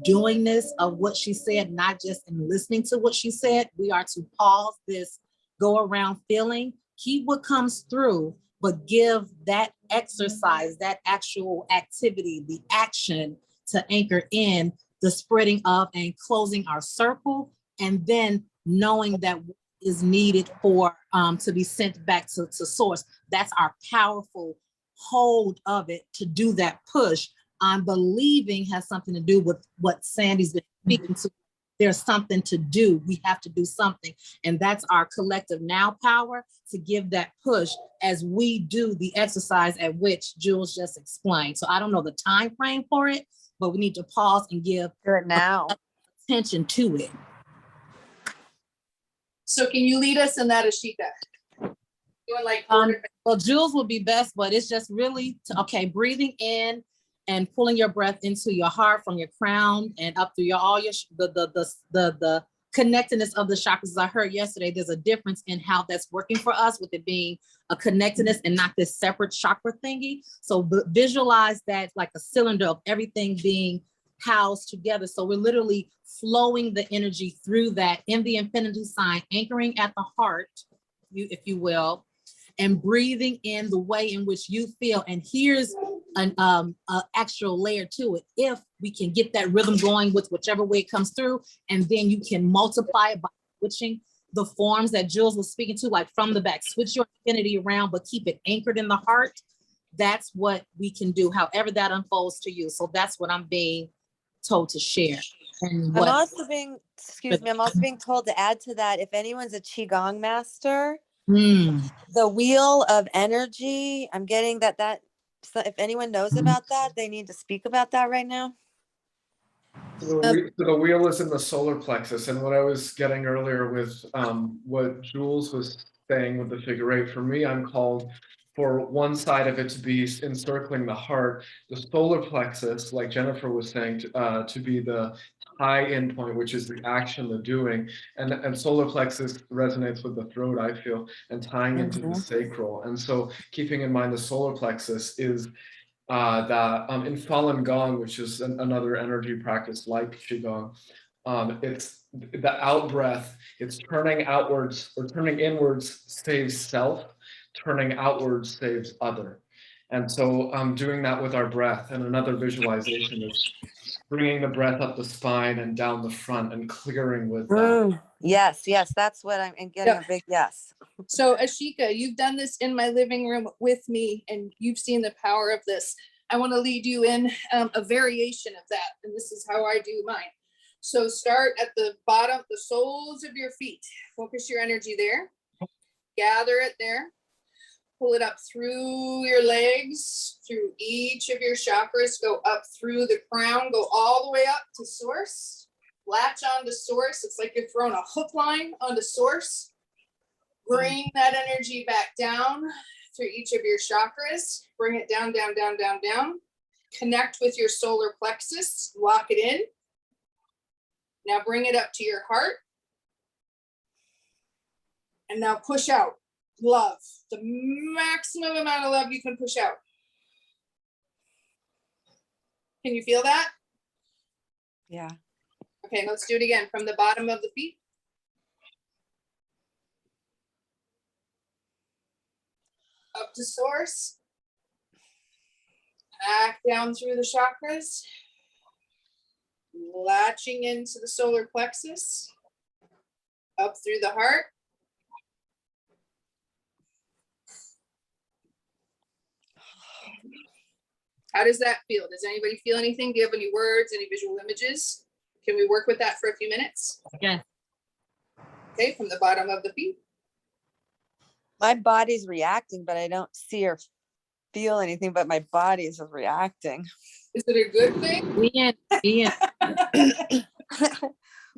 doingness of what she said, not just in listening to what she said. We are to pause this go around feeling, keep what comes through, but give that exercise, that actual activity, the action to anchor in the spreading of and closing our circle, and then knowing that what is needed for to be sent back to source. That's our powerful hold of it, to do that push. I'm believing has something to do with what Sandy's been speaking to. There's something to do. We have to do something. And that's our collective now power to give that push as we do the exercise at which Jules just explained. So I don't know the time frame for it, but we need to pause and give attention to it. So can you lead us in that, Ashika? Doing like well, Jules would be best, but it's just really okay, breathing in and pulling your breath into your heart from your crown and up through your all your the connectedness of the chakras. As I heard yesterday, there's a difference in how that's working for us with it being a connectedness and not this separate chakra thingy. So visualize that like a cylinder of everything being housed together. So we're literally flowing the energy through that in the infinity sign, anchoring at the heart, if you will, and breathing in the way in which you feel. And here's an actual layer to it. If we can get that rhythm going with whichever way it comes through, and then you can multiply it by switching the forms that Jules was speaking to, like from the back, switch your infinity around, but keep it anchored in the heart. That's what we can do, however that unfolds to you. So that's what I'm being told to share. And what, I'm also being, excuse me, I'm also being told to add to that, if anyone's a Qigong master, the wheel of energy, I'm getting that so if anyone knows about that, they need to speak about that right now. The wheel is in the solar plexus, and what I was getting earlier with what Jules was saying with the figure eight, for me, I'm called for one side of it to be encircling the heart, the solar plexus, like Jennifer was saying, to be the high end point, which is the action, the doing, and solar plexus resonates with the throat, I feel, and tying into the sacral. And so keeping in mind the solar plexus is that in Falun Gong, which is another energy practice like Qigong, it's the out breath, it's turning outwards or turning inwards saves self, turning outwards saves other. And so doing that with our breath. And another visualization is bringing the breath up the spine and down the front and clearing with that. Yes, that's what I'm getting a big yes. So Ashika, you've done this in my living room with me and you've seen the power of this. I want to lead you in a variation of that. And this is how I do mine. So start at the bottom, the soles of your feet. Focus your energy there. Gather it there. Pull it up through your legs, through each of your chakras. Go up through the crown. Go all the way up to source. Latch onto source. It's like you're throwing a hook line onto source. Bring that energy back down through each of your chakras. Bring it down, down, down, down, down. Connect with your solar plexus. Lock it in. Now bring it up to your heart. And now push out. Love. The maximum amount of love you can push out. Can you feel that? Yeah. Okay, let's do it again from the bottom of the feet. Up to source. Back down through the chakras. Latching into the solar plexus. Up through the heart. How does that feel? Does anybody feel anything? Do you have any words, any visual images? Can we work with that for a few minutes? Yeah. Okay, from the bottom of the feet. My body's reacting, but I don't see or feel anything, but my body is reacting. Is it a good thing? Yeah.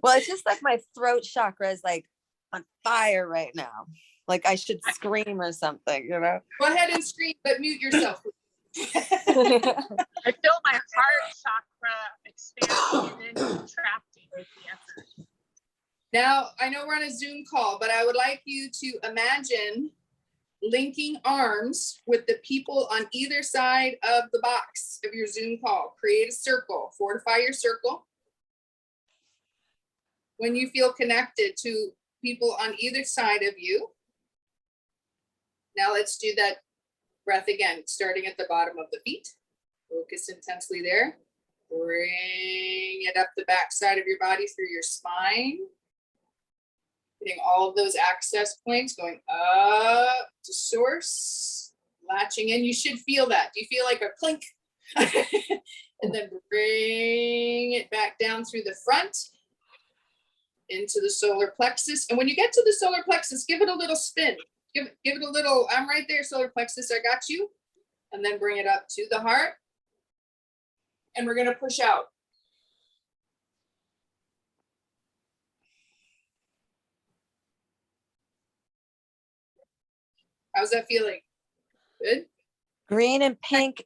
Well, it's just like my throat chakra is like on fire right now. Like I should scream or something, you know? Go ahead and scream, but mute yourself. I feel my heart chakra expanding and then contracting with the effort. Now, I know we're on a Zoom call, but I would like you to imagine linking arms with the people on either side of the box of your Zoom call. Create a circle, fortify your circle. When you feel connected to people on either side of you. Now let's do that breath again, starting at the bottom of the feet. Focus intensely there. Bring it up the back side of your body through your spine. Getting all of those access points, going up to source, latching in. You should feel that. Do you feel like a clink? And then bring it back down through the front into the solar plexus. And when you get to the solar plexus, give it a little spin. Give it a little, I'm right there, solar plexus, I got you. And then bring it up to the heart. And we're going to push out. How's that feeling? Good? Green and pink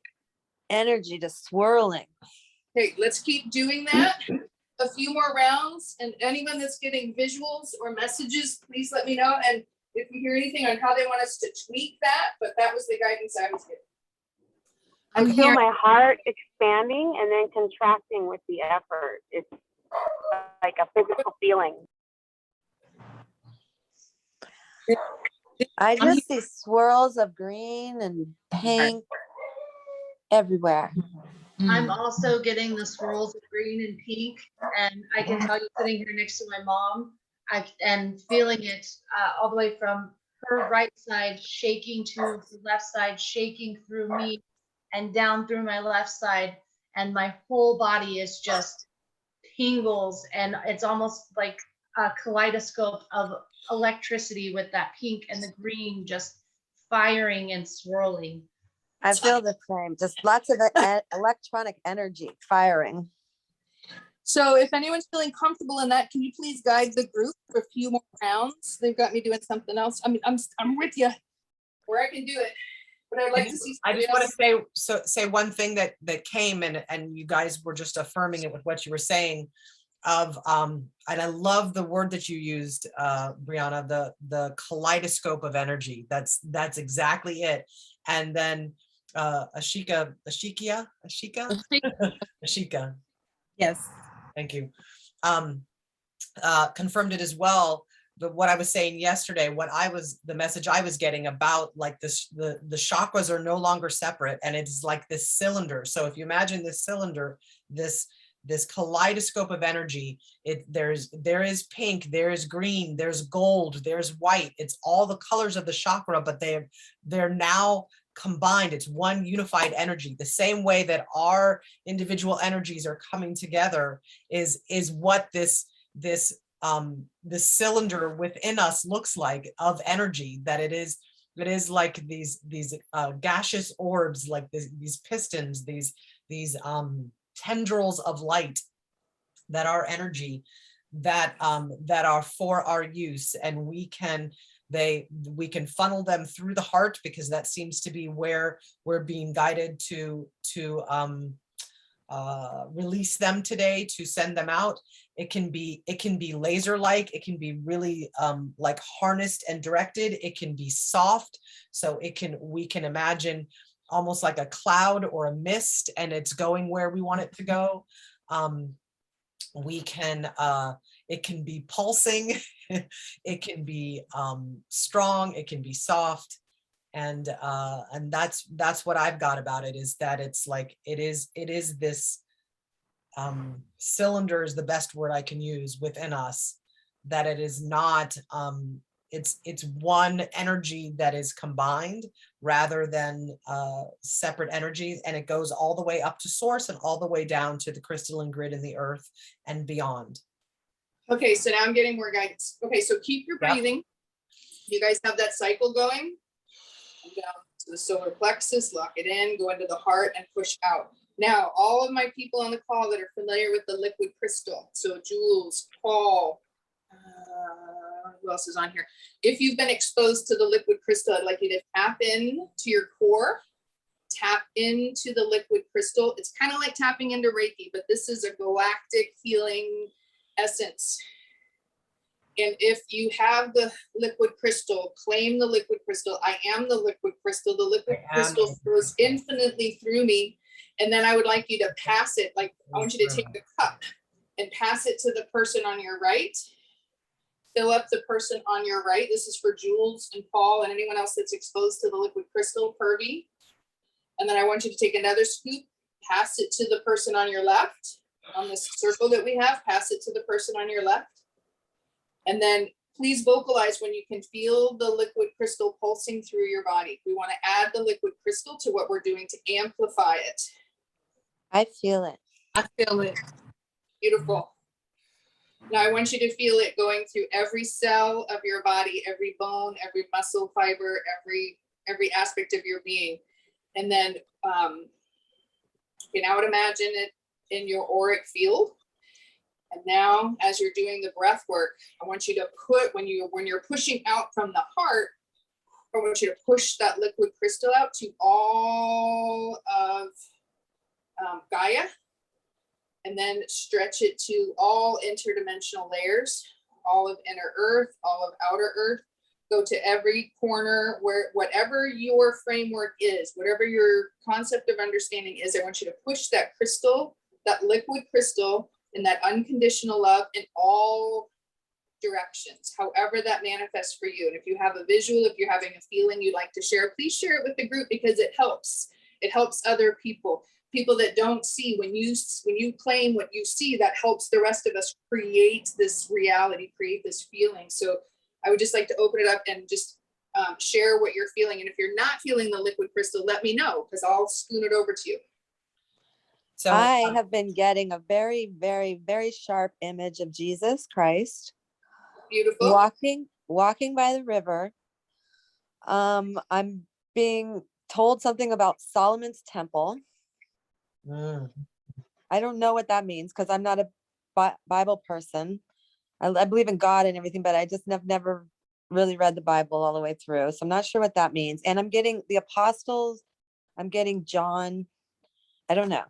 energy just swirling. Okay, let's keep doing that. A few more rounds, and anyone that's getting visuals or messages, please let me know. And if you hear anything on how they want us to tweak that, but that was the guidance I was given. I feel my heart expanding and then contracting with the effort. It's like a physical feeling. I just see swirls of green and pink everywhere. I'm also getting the swirls of green and pink, and I can tell you sitting here next to my mom, and feeling it all the way from her right side shaking to the left side, shaking through me and down through my left side, and my whole body is just tingles, and it's almost like a kaleidoscope of electricity with that pink and the green just firing and swirling. I feel the same, just lots of electronic energy firing. So if anyone's feeling comfortable in that, can you please guide the group for a few more rounds? They've got me doing something else. I mean, I'm with you where I can do it, but I'd like to see. I just want to say one thing that came, and you guys were just affirming it with what you were saying of and I love the word that you used, Brianna, the kaleidoscope of energy. That's exactly it. And then Ashika. Yes. Thank you. Confirmed it as well. But what I was saying yesterday, the message I was getting about like this, the chakras are no longer separate, and it's like this cylinder. So if you imagine this cylinder, this kaleidoscope of energy, there is pink, there is green, there's gold, there's white. It's all the colors of the chakra, but they're now combined. It's one unified energy. The same way that our individual energies are coming together is what this cylinder within us looks like of energy. That it is like these gaseous orbs, like these pistons, these tendrils of light that are energy, that are for our use, and we can funnel them through the heart, because that seems to be where we're being guided to release them today, to send them out. It can be laser like, it can be really like harnessed and directed. It can be soft, so we can imagine almost like a cloud or a mist, and it's going where we want it to go. It can be pulsing, it can be strong, it can be soft, and that's what I've got about it, is that it's like it is this cylinder is the best word I can use within us, that it is not it's one energy that is combined rather than separate energies, and it goes all the way up to source and all the way down to the crystalline grid in the earth and beyond. Okay, so now I'm getting more guidance. Okay, so keep your breathing. Yep. You guys have that cycle going. Come down to the solar plexus, lock it in, go into the heart and push out. Now, all of my people on the call that are familiar with the liquid crystal, so Jules, Paul, who else is on here? If you've been exposed to the liquid crystal, I'd like you to tap in to your core, tap into the liquid crystal. It's kind of like tapping into Reiki, but this is a galactic healing essence. And if you have the liquid crystal, claim the liquid crystal. I am the liquid crystal. The liquid crystal flows infinitely through me. And then I would like you to pass it, like I want you to take the cup and pass it to the person on your right. Fill up the person on your right. This is for Jules and Paul and anyone else that's exposed to the liquid crystal, Pervy. And then I want you to take another scoop, pass it to the person on your left. On this circle that we have, pass it to the person on your left. And then please vocalize when you can feel the liquid crystal pulsing through your body. We want to add the liquid crystal to what we're doing to amplify it. I feel it. I feel it. Beautiful. Now I want you to feel it going through every cell of your body, every bone, every muscle fiber, every aspect of your being. And then you can out imagine it in your auric field. And now as you're doing the breath work, I want you to put, when you're pushing out from the heart, I want you to push that liquid crystal out to all of Gaia, and then stretch it to all interdimensional layers, all of inner earth, all of outer earth. Go to every corner where, whatever your framework is, whatever your concept of understanding is, I want you to push that crystal, that liquid crystal, and that unconditional love in all directions, however that manifests for you. And if you have a visual, if you're having a feeling you'd like to share, please share it with the group, because it helps. It helps other people that don't see. When you claim what you see, that helps the rest of us create this reality, create this feeling. So I would just like to open it up and just share what you're feeling. And if you're not feeling the liquid crystal, let me know, because I'll spoon it over to you. So I have been getting a very, very, very sharp image of Jesus Christ. Beautiful. Walking by the river. I'm being told something about Solomon's temple. I don't know what that means, because I'm not a Bible person. I believe in God and everything, but I just never really read the Bible all the way through. So I'm not sure what that means. And I'm getting the apostles. I'm getting John. I don't know.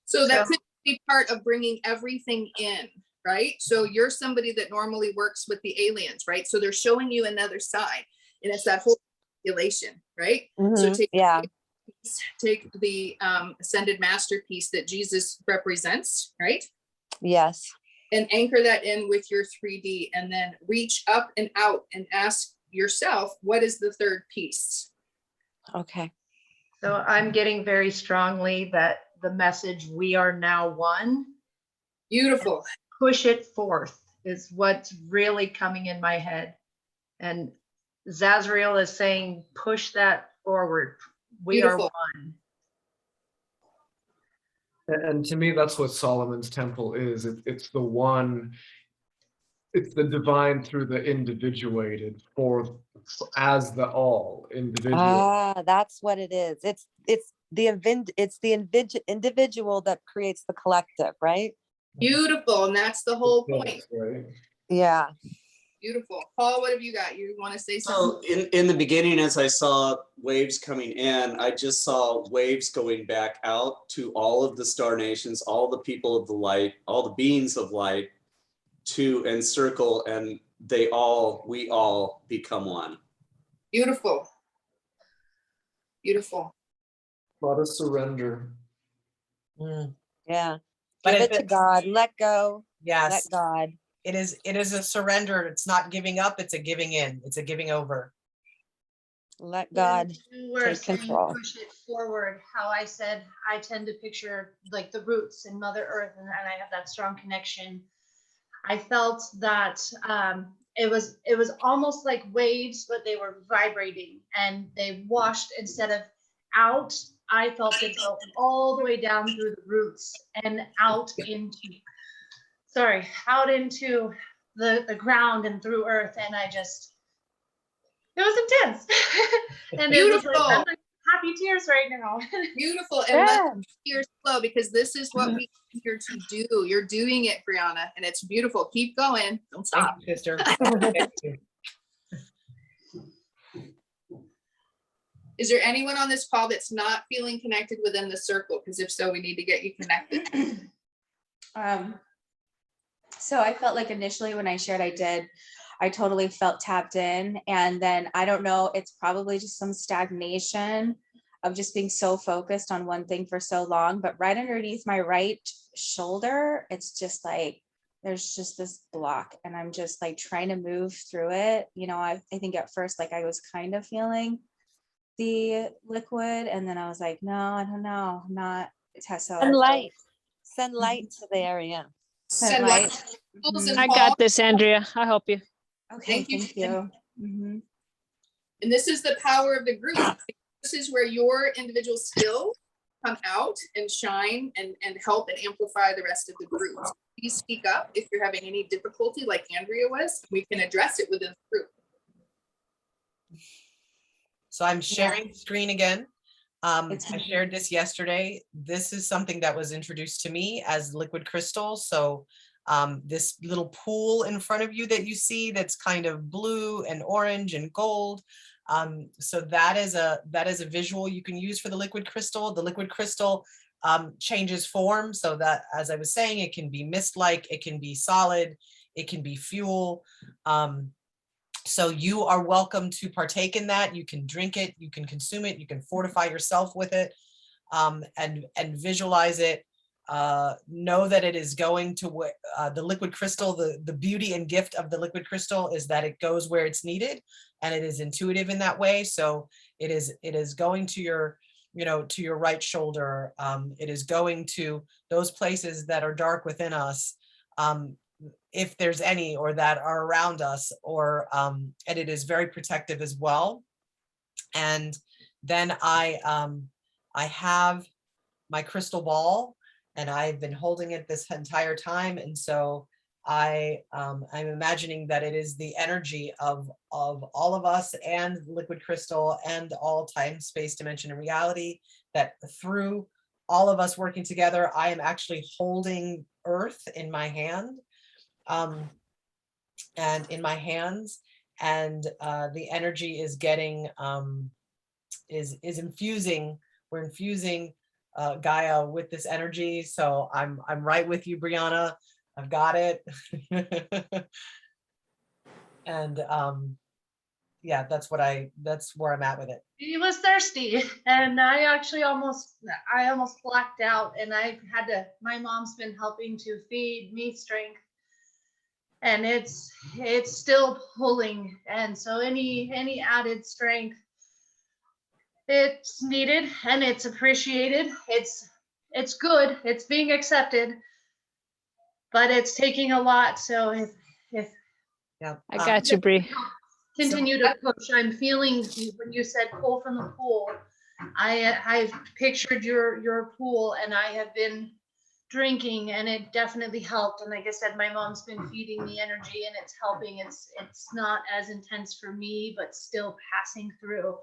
So that could be part of bringing everything in, right? So you're somebody that normally works with the aliens, right? So they're showing you another side, and it's that whole population, right? So take the ascended masterpiece that Jesus represents, right? Yes. And anchor that in with your 3D, and then reach up and out and ask yourself, what is the third piece? Okay. So I'm getting very strongly that the message, we are now one. Beautiful. Push it forth is what's really coming in my head. And Zazriel is saying, push that forward. We are one. And to me, that's what Solomon's temple is. It's the one, it's the divine through the individuated, as the all individual. Ah, that's what it is. It's the individual that creates the collective, right? Beautiful. And that's the whole point. Right. Yeah. Beautiful. Paul, what have you got? You want to say something? So in the beginning, as I saw waves coming in, I just saw waves going back out to all of the star nations, all the people of the light, all the beings of light, to encircle, and we all become one. Beautiful. Beautiful. A lot of surrender. Yeah. Give it to God. Let go. Yes. Let God. It is a surrender. It's not giving up. It's a giving in. It's a giving over. Let God take control. Push it forward. How I said, I tend to picture like the roots in Mother Earth, and I have that strong connection. I felt that it was almost like waves, but they were vibrating, and they washed instead of out. I felt it go all the way down through the roots and out into the ground and through earth. And it was intense. And Beautiful. It was like, I'm like happy tears right now. Beautiful. And let the tears flow, because this is what we are here to do. You're doing it, Brianna, and it's beautiful. Keep going. Don't stop. Thank you, sister. Is there anyone on this call that's not feeling connected within the circle? Because if so, we need to get you connected. So I felt like initially when I shared, I totally felt tapped in. And then I don't know, it's probably just some stagnation of just being so focused on one thing for so long. But right underneath my right shoulder, it's just like, there's just this block, and I'm just like trying to move through it. You know, I think at first, like I was kind of feeling the liquid, and then I was like, no, I don't know, I'm not. Send light to the area. Send light. I got this, Andrea. I'll help you. Okay, thank you. And this is the power of the group. This is where your individual skills come out and shine and help and amplify the rest of the group. So please speak up if you're having any difficulty, like Andrea was. We can address it within the group. So I'm sharing the screen again. I shared this yesterday. This is something that was introduced to me as liquid crystal. So this little pool in front of you that you see that's kind of blue and orange and gold. So that is a visual you can use for the liquid crystal. The liquid crystal changes form, so that, as I was saying, it can be mist-like, it can be solid, it can be fuel. So you are welcome to partake in that. You can drink it, you can consume it, you can fortify yourself with it, and visualize it. Know that it is going to the liquid crystal. The beauty and gift of the liquid crystal is that it goes where it's needed, and it is intuitive in that way. So it is going to your, to your right shoulder. It is going to those places that are dark within us, if there's any, or that are around us, or and it is very protective as well. And then I have my crystal ball, and I've been holding it this entire time. And so I'm imagining that it is the energy of all of us and liquid crystal and all time, space, dimension, and reality, that through all of us working together, I am actually holding Earth in my hand, and in my hands, and the energy is getting, is infusing, we're infusing Gaia with this energy. So I'm right with you, Brianna. I've got it. And yeah, that's where I'm at with it. He was thirsty, and I actually almost blacked out, and my mom's been helping to feed me strength, and it's still pulling. And so any added strength, it's needed and it's appreciated. It's good. It's being accepted, but it's taking a lot. So if yeah, I got you, Bree. Continue to push. I'm feeling when you said pull from the pool. I've pictured your pool, and I have been drinking, and it definitely helped. And like I said, my mom's been feeding me energy, and it's helping. It's not as intense for me, but still passing through.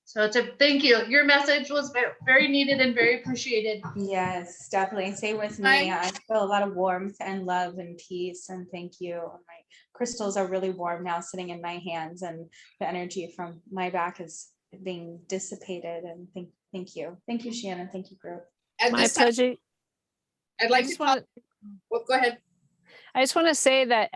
So thank you. Your message was very needed and very appreciated. Yes, definitely. Same with me. I feel a lot of warmth and love and peace, and thank you. My crystals are really warm now sitting in my hands, and the energy from my back is being dissipated. And thank you. Thank you, Shannon. Thank you, group. My pleasure. I'd like to well, go ahead. I just want to say that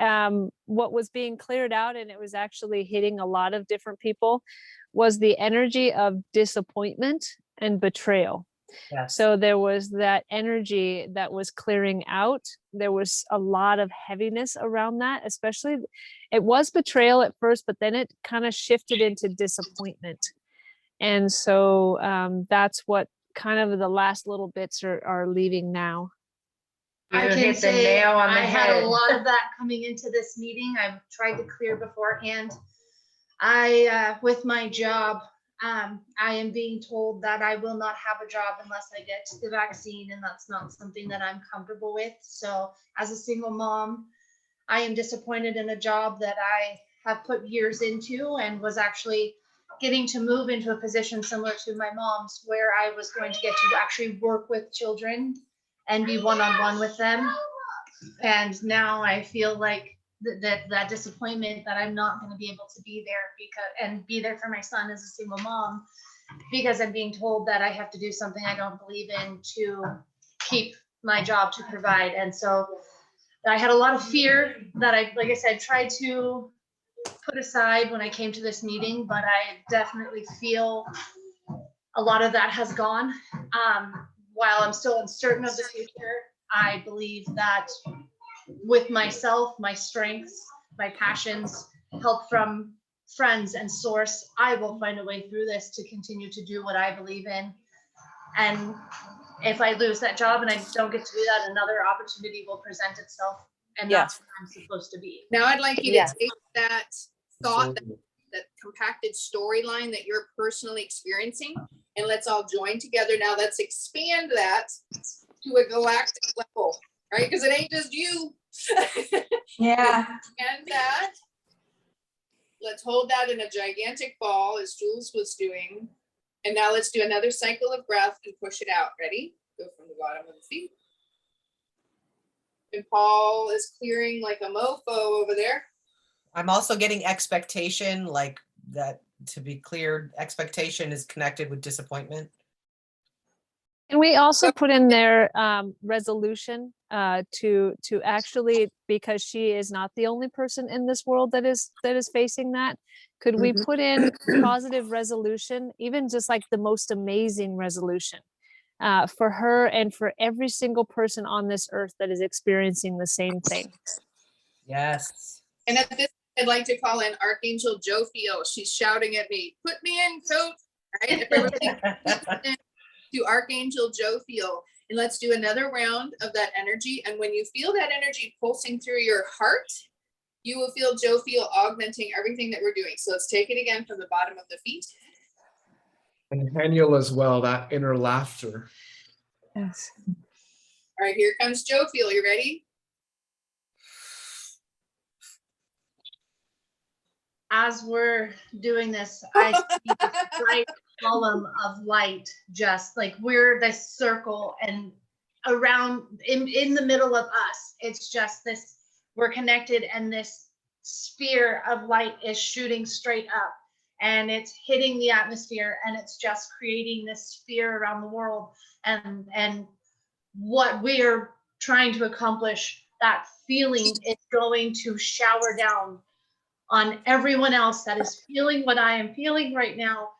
what was being cleared out, and it was actually hitting a lot of different people, was the energy of disappointment and betrayal. Yes. So there was that energy that was clearing out. There was a lot of heaviness around that, especially it was betrayal at first, but then it kind of shifted into disappointment. And so that's what kind of the last little bits are leaving now. I can say I had a lot of that coming into this meeting. I've tried to clear beforehand. With my job, I am being told that I will not have a job unless I get the vaccine, and that's not something that I'm comfortable with. So as a single mom, I am disappointed in a job that I have put years into, and was actually getting to move into a position similar to my mom's, where I was going to get to actually work with children and be one-on-one with them. And now I feel like that disappointment that I'm not going to be able to be there be there for my son as a single mom, because I'm being told that I have to do something I don't believe in to keep my job to provide. And so I had a lot of fear that like I said, tried to put aside when I came to this meeting, but I definitely feel a lot of that has gone. While I'm still uncertain of the future, I believe that with myself, my strengths, my passions, help from friends and source, I will find a way through this to continue to do what I believe in. And if I lose that job and I don't get to do that, another opportunity will present itself. And that's where I'm supposed to be. Now I'd like you to take that thought, that compacted storyline that you're personally experiencing, and let's all join together. Now let's expand that to a galactic level, right? Because it ain't just you. Yeah. And that, let's hold that in a gigantic ball as Jules was doing. And now let's do another cycle of breath and push it out. Ready? Go from the bottom of the feet. And Paul is clearing like a mofo over there. I'm also getting expectation, like that, to be cleared, expectation is connected with disappointment. And we also put in there resolution to actually, because she is not the only person in this world that is facing that. Could we put in positive resolution, even just like the most amazing resolution for her and for every single person on this earth that is experiencing the same thing? Yes. And at this, I'd like to call in Archangel Jophiel. She's shouting at me, "Put me in, coach!" Right? Everybody to Archangel Jophiel, and let's do another round of that energy. And when you feel that energy pulsing through your heart, you will feel Jophiel augmenting everything that we're doing. So let's take it again from the bottom of the feet. And Haniel as well, that inner laughter. Yes. All right, here comes Jophiel. You ready? As we're doing this, I see this bright column of light, just like we're this circle, and around in the middle of us, it's just this, we're connected, and this sphere of light is shooting straight up, and it's hitting the atmosphere, and it's just creating this sphere around the world. And what we're trying to accomplish, that feeling is going to shower down on everyone else that is feeling what I am feeling right now,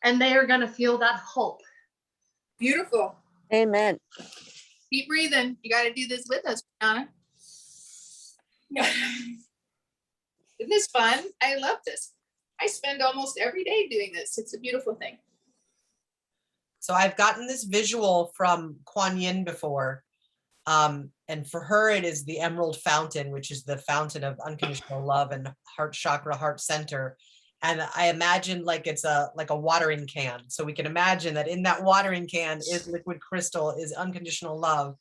and they are going to feel that hope. Beautiful. Amen. Keep breathing. You got to do this with us, Brianna. Isn't this fun? I love this. I spend almost every day doing this. It's a beautiful thing. So I've gotten this visual from Kuan Yin before. And for her, it is the emerald fountain, which is the fountain of unconditional love and heart chakra, heart center. And I imagine like it's like a watering can. So we can imagine that in that watering can is liquid crystal, is unconditional love.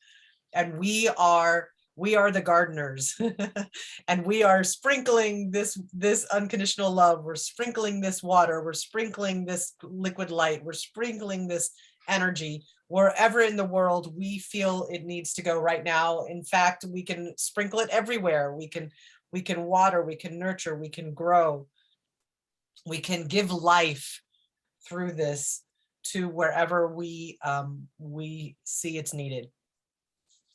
And we are the gardeners and we are sprinkling this unconditional love. We're sprinkling this water. We're sprinkling this liquid light. We're sprinkling this energy wherever in the world we feel it needs to go right now. In fact, we can sprinkle it everywhere. We can water, we can nurture, we can grow. We can give life through this to wherever we see it's needed.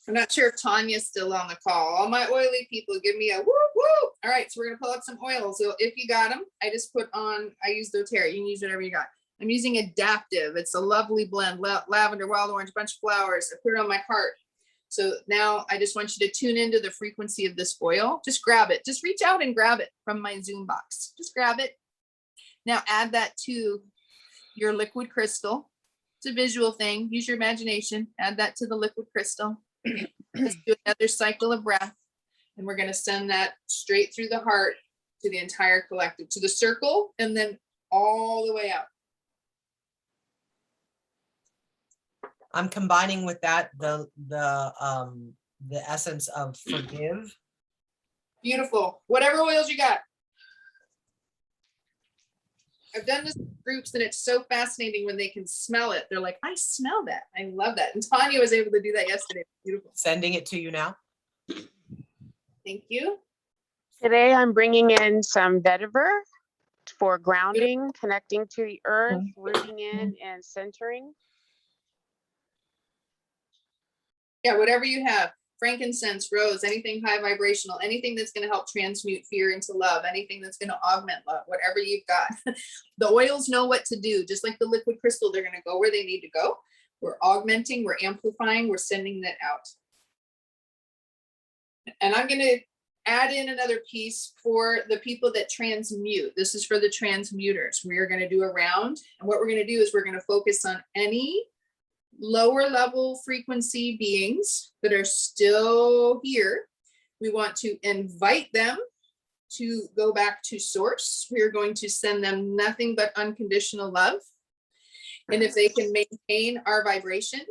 I'm not sure if Tanya's still on the call. All my oily people give me a woo woo. All right, so we're gonna pull out some oils. So if you got them, I just put on, I use doTERRA. You can use whatever you got. I'm using Adaptive. It's a lovely blend, lavender, wild orange, bunch of flowers. I put it on my heart. So now I just want you to tune into the frequency of this oil. Just grab it. Just reach out and grab it from my Zoom box. Just grab it. Now add that to your liquid crystal. It's a visual thing. Use your imagination. Add that to the liquid crystal. Let's do another cycle of breath. And we're going to send that straight through the heart to the entire collective, to the circle, and then all the way out. I'm combining with that the essence of forgive. Beautiful. Whatever oils you got. I've done this in groups and it's so fascinating when they can smell it. They're like, I smell that. I love that. And Tanya was able to do that yesterday. Beautiful. Sending it to you now. Thank you. Today I'm bringing in some vetiver for grounding, connecting to the earth, rooting in and centering. Yeah, whatever you have. Frankincense, rose, anything high vibrational, anything that's going to help transmute fear into love, anything that's going to augment love, whatever you've got. The oils know what to do. Just like the liquid crystal, they're going to go where they need to go. We're augmenting, we're amplifying, we're sending that out. And I'm going to add in another piece for the people that transmute. This is for the transmuters. We are going to do a round. And what we're going to do is we're going to focus on any lower level frequency beings that are still here. We want to invite them to go back to source. We are going to send them nothing but unconditional love. And if they can maintain our vibration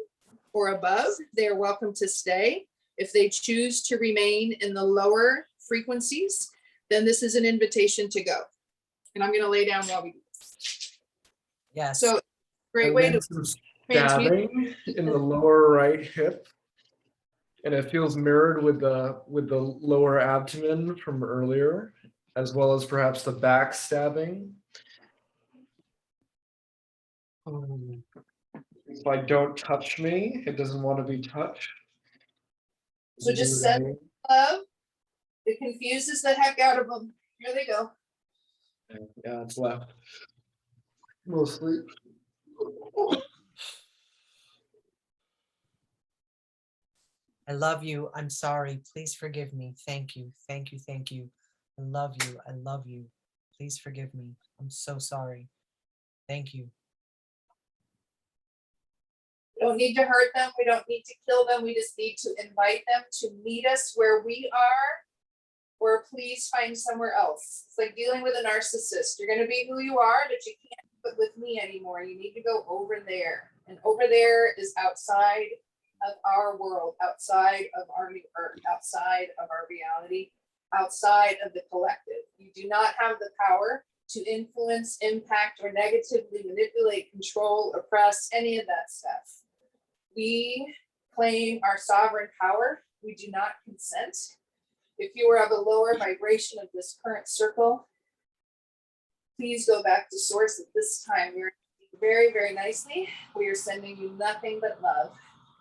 or above, they are welcome to stay. If they choose to remain in the lower frequencies, then this is an invitation to go. And I'm going to lay down while we do this. Yes. So great way to Stabbing in the lower right hip. And it feels mirrored with the lower abdomen from earlier, as well as perhaps the back stabbing. It's like, don't touch me. It doesn't want to be touched. So just send love. It confuses the heck out of them. Here they go. Yeah, it's left. Mostly. I love you. I'm sorry. Please forgive me. Thank you. Thank you. Thank you. I love you. I love you. Please forgive me. I'm so sorry. Thank you. We don't need to hurt them. We don't need to kill them. We just need to invite them to meet us where we are, or please find somewhere else. It's like dealing with a narcissist. You're going to be who you are, but you can't do it with me anymore. You need to go over there. And over there is outside of our world, outside of our new earth, outside of our reality, outside of the collective. You do not have the power to influence, impact, or negatively manipulate, control, oppress, any of that stuff. We claim our sovereign power. We do not consent. If you are of a lower vibration of this current circle, please go back to source. At this time, we're very, very nicely. We are sending you nothing but love.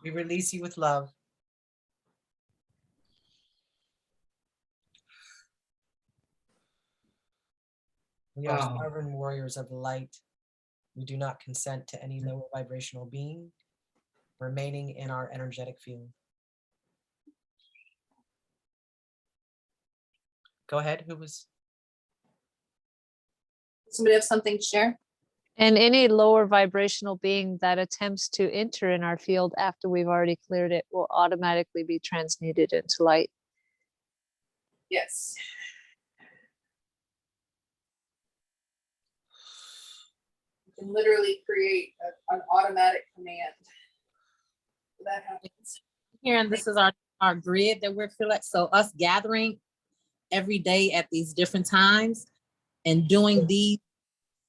We release you with love. We are sovereign warriors of the light. We do not consent to any lower vibrational being remaining in our energetic field. Go ahead. Who was? Somebody have something to share? And any lower vibrational being that attempts to enter in our field after we've already cleared it will automatically be transmuted into light. Yes. You can literally create an automatic command. That happens. Here, and this is our grid that we're feeling. So us gathering every day at these different times and doing these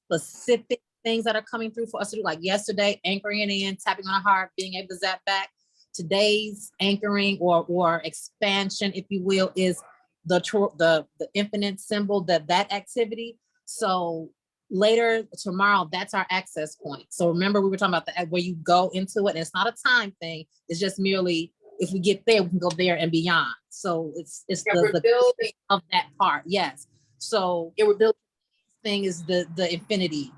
specific things that are coming through for us to do, like yesterday, anchoring it in, tapping on our heart, being able to zap back. Today's anchoring or expansion, if you will, is the infinite symbol, that activity. So later tomorrow, that's our access point. So remember, we were talking about where you go into it, and it's not a time thing. It's just merely, if we get there, we can go there and beyond. So it's the building of that part. Yes. So it would build thing is the infinity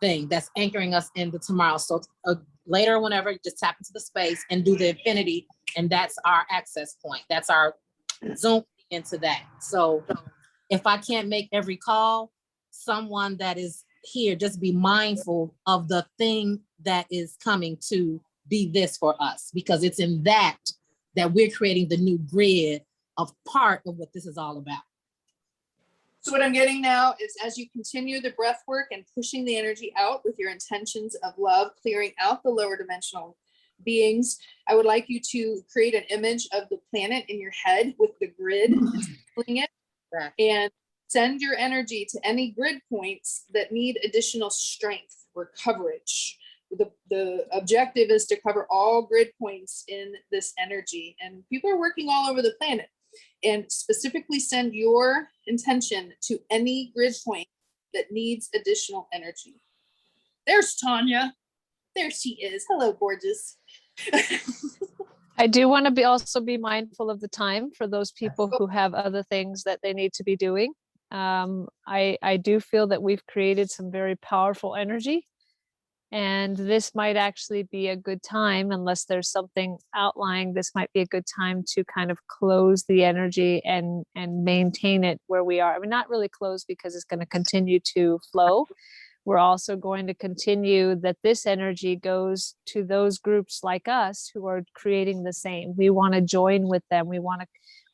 thing that's anchoring us into tomorrow. So later, whenever, just tap into the space and do the infinity, and that's our access point. That's our zoom into that. So if I can't make every call, someone that is here, just be mindful of the thing that is coming to be this for us, because it's in that we're creating the new grid of part of what this is all about. So what I'm getting now is, as you continue the breath work and pushing the energy out with your intentions of love, clearing out the lower dimensional beings, I would like you to create an image of the planet in your head with the grid, and send your energy to any grid points that need additional strength or coverage. The objective is to cover all grid points in this energy, and people are working all over the planet. And specifically send your intention to any grid point that needs additional energy. There's Tanya. There she is. Hello, gorgeous. I do want to also be mindful of the time for those people who have other things that they need to be doing. I do feel that we've created some very powerful energy, and this might actually be a good time, unless there's something outlying, this might be a good time to kind of close the energy and maintain it where we are. I mean, not really close, because it's going to continue to flow. We're also going to continue that this energy goes to those groups like us who are creating the same. We want to join with them. We want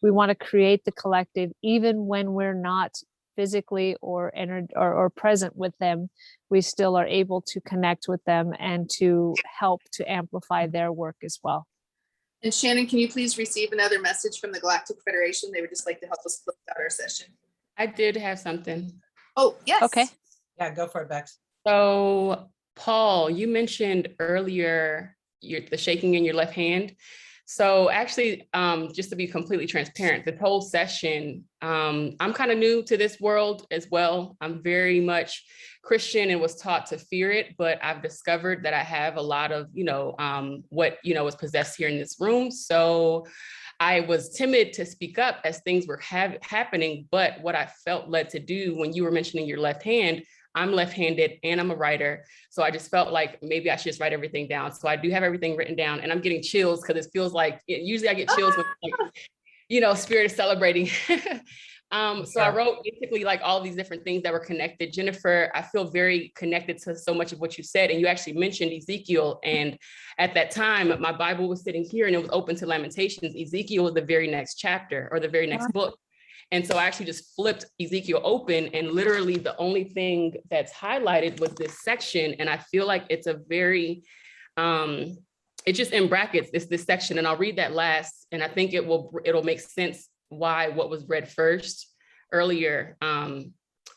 to create the collective, even when we're not physically or present with them. We still are able to connect with them and to help to amplify their work as well. And Shannon, can you please receive another message from the Galactic Federation? They would just like to help us close out our session. I did have something. Oh, yes. Okay. Yeah, go for it, Bex. So, Paul, you mentioned earlier the shaking in your left hand. So actually, just to be completely transparent, this whole session, I'm kind of new to this world as well. I'm very much Christian and was taught to fear it, but I've discovered that I have a lot of, what, is possessed here in this room. So I was timid to speak up as things were happening, but what I felt led to do when you were mentioning your left hand, I'm left-handed and I'm a writer. So I just felt like maybe I should just write everything down. So I do have everything written down, and I'm getting chills because it feels like, usually I get chills when spirit is celebrating. So I wrote basically like all these different things that were connected. Jennifer, I feel very connected to so much of what you said. And you actually mentioned Ezekiel. And at that time, my Bible was sitting here and it was open to Lamentations. Ezekiel was the very next chapter or the very next book. And so I actually just flipped Ezekiel open, and literally the only thing that's highlighted was this section. And I feel like it's a very, it's just in brackets, it's this section, and I'll read that last. And I think it'll make sense why what was read first earlier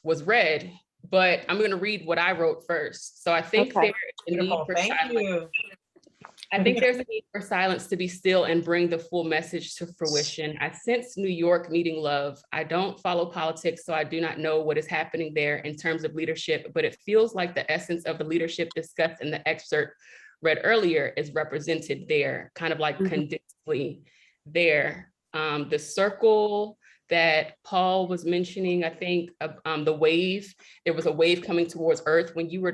was read, but I'm going to read what I wrote first. So I think there's a need for silence. I think there's a need for silence to be still and bring the full message to fruition. I sense New York needing love. I don't follow politics, so I do not know what is happening there in terms of leadership, but it feels like the essence of the leadership discussed in the excerpt read earlier is represented there, kind of like condensedly there. The circle that Paul was mentioning, I think the wave, there was a wave coming towards Earth. When you were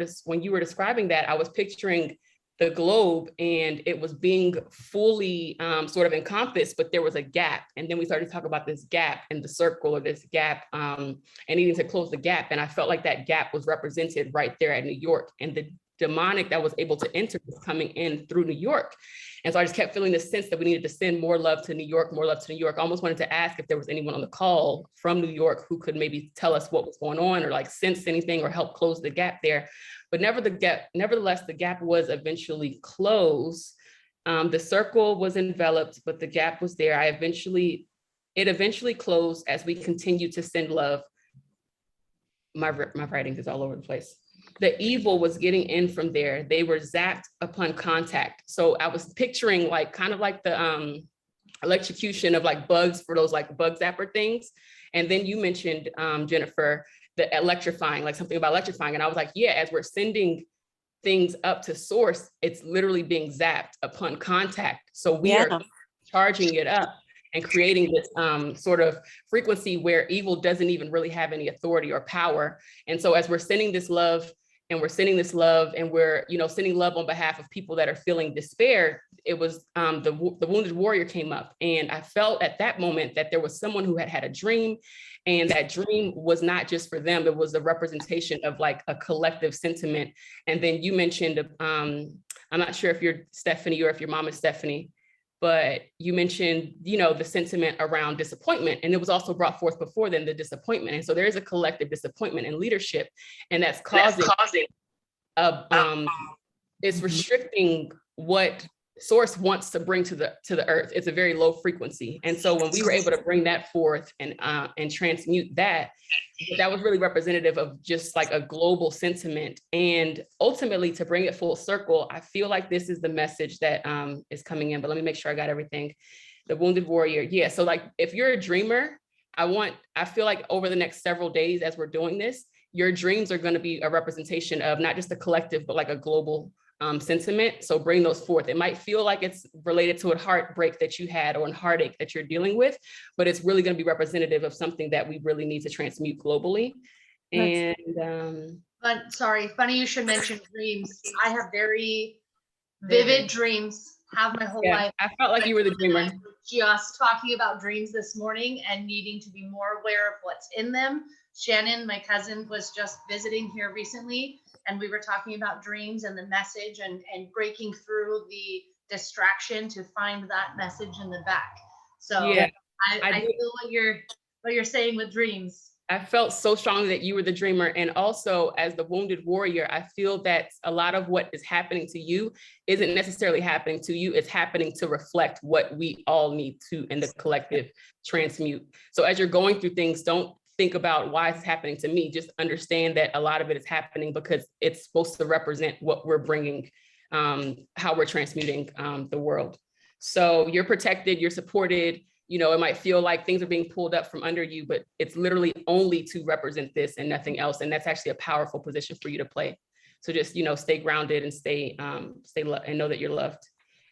describing that, I was picturing the globe and it was being fully sort of encompassed, but there was a gap. And then we started to talk about this gap in the circle, or this gap and needing to close the gap. And I felt like that gap was represented right there at New York, and the demonic that was able to enter was coming in through New York. And so I just kept feeling the sense that we needed to send more love to New York, more love to New York. I almost wanted to ask if there was anyone on the call from New York who could maybe tell us what was going on, or like sense anything or help close the gap there. But nevertheless, the gap was eventually closed. The circle was enveloped, but the gap was there. It eventually closed as we continued to send love. My writing is all over the place. The evil was getting in from there. They were zapped upon contact. So I was picturing like kind of like the electrocution of like bugs for those like bug zapper things. And then you mentioned, Jennifer, the electrifying, like something about electrifying. And I was like, yeah, as we're sending things up to source, it's literally being zapped upon contact. So we are charging it up and creating this sort of frequency where evil doesn't even really have any authority or power. And so as we're sending this love, and we're sending this love, and we're, sending love on behalf of people that are feeling despair, it was the wounded warrior came up. And I felt at that moment that there was someone who had a dream, and that dream was not just for them, it was a representation of like a collective sentiment. And then you mentioned, I'm not sure if you're Stephanie or if your mom is Stephanie, but you mentioned, the sentiment around disappointment, and it was also brought forth before then, the disappointment. And so there is a collective disappointment in leadership, and that's causing it's restricting what source wants to bring to the earth. It's a very low frequency. And so when we were able to bring that forth and transmute that was really representative of just like a global sentiment. And ultimately, to bring it full circle, I feel like this is the message that is coming in, but let me make sure I got everything. The wounded warrior. Yeah. So like, if you're a dreamer, I feel like over the next several days, as we're doing this, your dreams are going to be a representation of not just a collective, but like a global sentiment. So bring those forth. It might feel like it's related to a heartbreak that you had or a heartache that you're dealing with, but it's really going to be representative of something that we really need to transmute globally. And but sorry, funny you should mention dreams. I have very vivid dreams, have my whole life. I felt like you were the dreamer. Just talking about dreams this morning and needing to be more aware of what's in them. Shannon, my cousin, was just visiting here recently, and we were talking about dreams and the message and breaking through the distraction to find that message in the back. So yeah, I feel what you're saying with dreams. I felt so strongly that you were the dreamer. And also, as the wounded warrior, I feel that a lot of what is happening to you isn't necessarily happening to you. It's happening to reflect what we all need to in the collective transmute. So as you're going through things, don't think about why it's happening to me. Just understand that a lot of it is happening because it's supposed to represent what we're bringing, how we're transmuting the world. So you're protected, you're supported. You know, it might feel like things are being pulled up from under you, but it's literally only to represent this and nothing else. And that's actually a powerful position for you to play. So just, you know, stay grounded and stay and know that you're loved.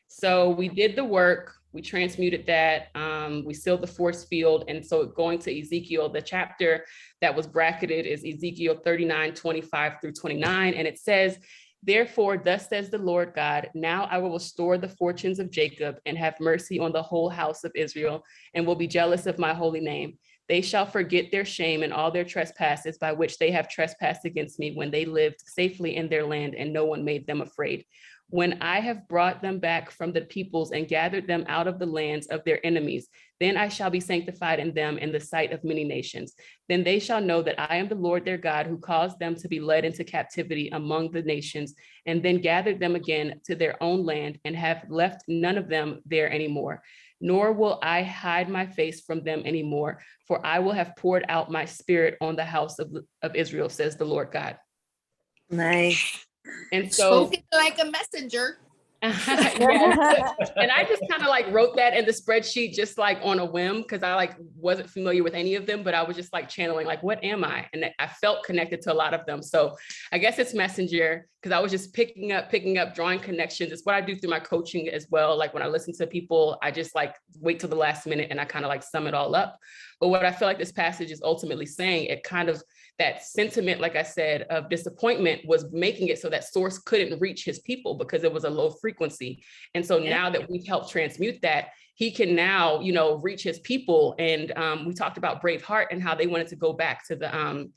So we did the work, we transmuted that, we sealed the force field. And so going to Ezekiel, the chapter that was bracketed is Ezekiel 39:25-29. And it says, therefore, thus says the Lord God, now I will restore the fortunes of Jacob and have mercy on the whole house of Israel and will be jealous of my holy name. They shall forget their shame and all their trespasses by which they have trespassed against me when they lived safely in their land and no one made them afraid. When I have brought them back from the peoples and gathered them out of the lands of their enemies, then I shall be sanctified in them in the sight of many nations. Then they shall know that I am the Lord their God who caused them to be led into captivity among the nations and then gathered them again to their own land and have left none of them there anymore. Nor will I hide my face from them anymore, for I will have poured out my spirit on the house of Israel, says the Lord God. Nice. And so spoken like a messenger. Yeah. And I just kind of like wrote that in the spreadsheet just like on a whim because I like wasn't familiar with any of them, but I was just like channeling like, what am I? And I felt connected to a lot of them. So I guess it's messenger because I was just picking up, drawing connections. It's what I do through my coaching as well. Like when I listen to people, I just like wait till the last minute and I kind of like sum it all up. But what I feel like this passage is ultimately saying, it kind of that sentiment, like I said, of disappointment was making it so that source couldn't reach his people because it was a low frequency. And so now that we've helped transmute that, he can now, you know, reach his people. And we talked about Braveheart and how they wanted to go back to the,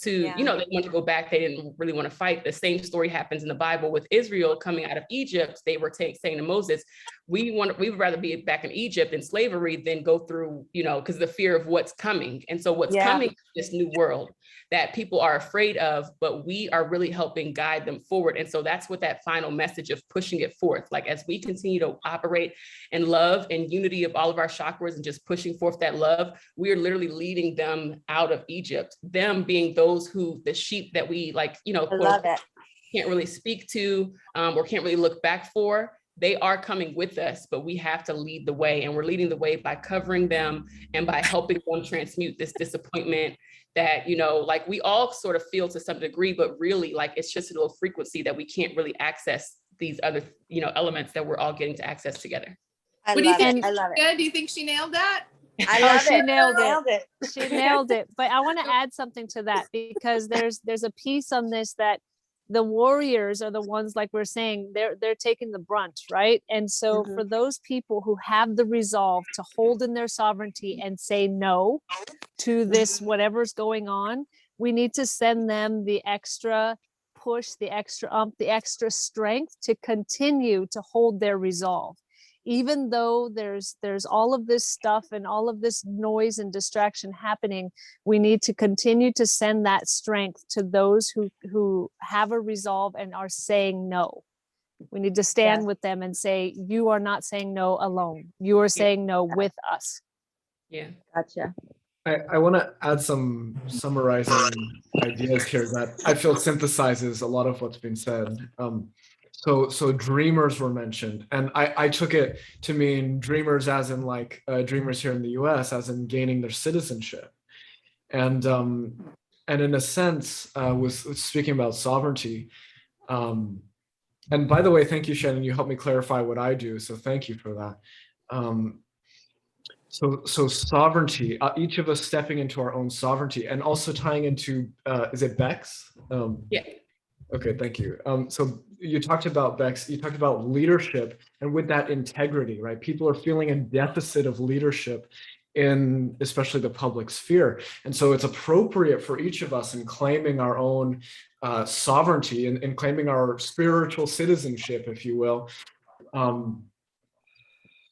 you know, they wanted to go back. They didn't really want to fight. The same story happens in the Bible with Israel coming out of Egypt. They were saying to Moses, we would rather be back in Egypt in slavery than go through, you know, because the fear of what's coming. And so what's coming is this new world that people are afraid of, but we are really helping guide them forward. And so that's what that final message of pushing it forth. Like as we continue to operate in love and unity of all of our chakras and just pushing forth that love, we are literally leading them out of Egypt, them being those who, the sheep that we like, you know, can't really speak to or can't really look back for. They are coming with us, but we have to lead the way. And we're leading the way by covering them and by helping them transmute this disappointment that, you know, like we all sort of feel to some degree, but really like it's just a little frequency that we can't really access these other, you know, elements that we're all getting to access together. What do you think? I love it. Do you think she nailed that? She nailed it. She nailed it. But I want to add something to that because there's a piece on this that the warriors are the ones, like we're saying, they're taking the brunt, right? And so for those people who have the resolve to hold in their sovereignty and say no to this, whatever's going on, we need to send them the extra push, the extra the extra strength to continue to hold their resolve. Even though there's all of this stuff and all of this noise and distraction happening, we need to continue to send that strength to those who have a resolve and are saying no. We need to stand with them and say, you are not saying no alone. You are saying no with us. Yeah. Gotcha. I want to add some summarizing ideas here that I feel synthesizes a lot of what's been said. So dreamers were mentioned, and I took it to mean dreamers as in like dreamers here in the US, as in gaining their citizenship. And in a sense, was speaking about sovereignty. And by the way, thank you, Shannon, you helped me clarify what I do, so thank you for that. So sovereignty, each of us stepping into our own sovereignty, and also tying into, is it Bex? Yeah. Okay, thank you. So you talked about Bex, you talked about leadership, and with that integrity, right? People are feeling a deficit of leadership in especially the public sphere. And so it's appropriate for each of us in claiming our own sovereignty and claiming our spiritual citizenship, if you will,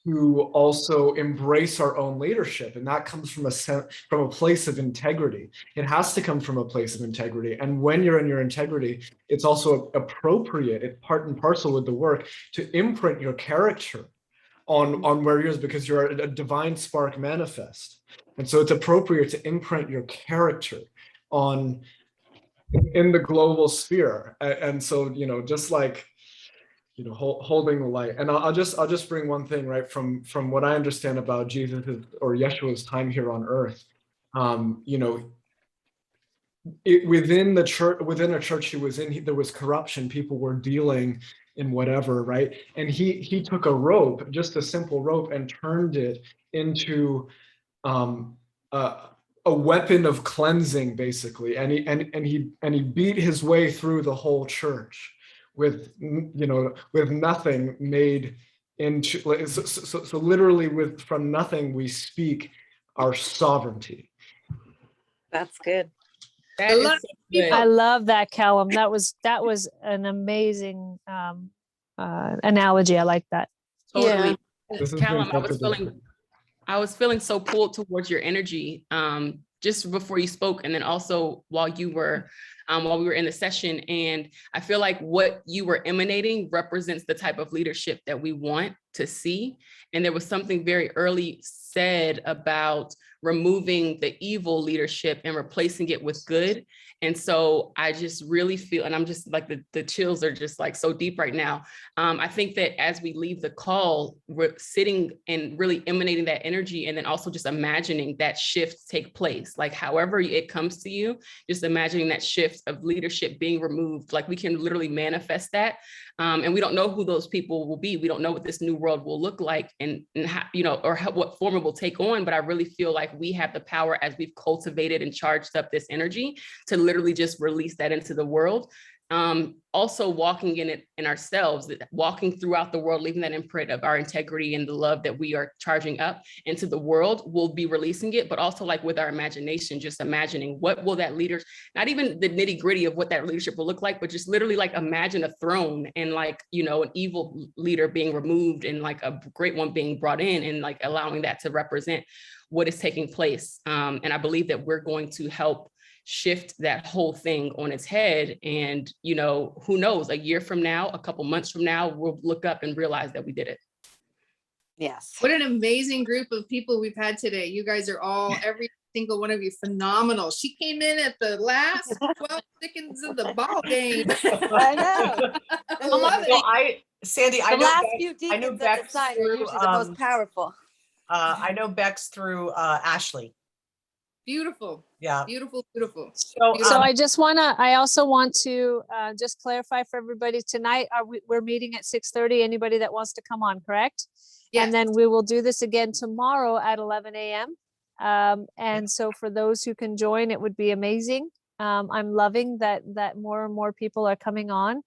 to also embrace our own leadership. And that comes from a place of integrity. It has to come from a place of integrity. And when you're in your integrity, it's also appropriate, it's part and parcel with the work, to imprint your character on where you're, because you're a divine spark manifest. And so it's appropriate to imprint your character in the global sphere. And so, you know, just like holding the light. And I'll just bring one thing, right, from what I understand about Jesus or Yeshua's time here on earth. Within a church he was in, there was corruption. People were dealing in whatever, right? And he took a rope, just a simple rope, and turned it into a weapon of cleansing, basically. And he beat his way through the whole church with nothing made into. So literally, from nothing we speak our sovereignty. That's good. I love that, Callum. That was an amazing analogy. I like that. Totally. Yeah. Callum, I was feeling so pulled towards your energy just before you spoke, and then also while we were in the session. And I feel like what you were emanating represents the type of leadership that we want to see. And there was something very early said about removing the evil leadership and replacing it with good. And so I just really feel, and I'm just like, the chills are just like so deep right now. I think that as we leave the call, we're sitting and really emanating that energy, and then also just imagining that shift take place. Like however it comes to you, just imagining that shift of leadership being removed. Like we can literally manifest that. And we don't know who those people will be. We don't know what this new world will look like and how, what form it will take on. But I really feel like we have the power, as we've cultivated and charged up this energy, to literally just release that into the world. Also walking in it in ourselves, walking throughout the world, leaving that imprint of our integrity and the love that we are charging up into the world. We'll be releasing it, but also like with our imagination, just imagining what will that leader, not even the nitty gritty of what that leadership will look like, but just literally like imagine a throne and like, an evil leader being removed and like a great one being brought in, and like allowing that to represent what is taking place. And I believe that we're going to help shift that whole thing on its head. And, who knows, a year from now, a couple months from now, we'll look up and realize that we did it. Yes. What an amazing group of people we've had today. You guys are all, every single one of you, phenomenal. She came in at the last 12 seconds of the ball game. I know. I love it. Sandy, the last few deacons at the side are usually the most powerful. I know Bex through Ashley. Beautiful. Yeah. Beautiful, beautiful. So I also want to just clarify for everybody tonight, we're meeting at 6:30, anybody that wants to come on, correct? Yes. And then we will do this again tomorrow at 11 a.m. And so for those who can join, it would be amazing. I'm loving that more and more people are coming on.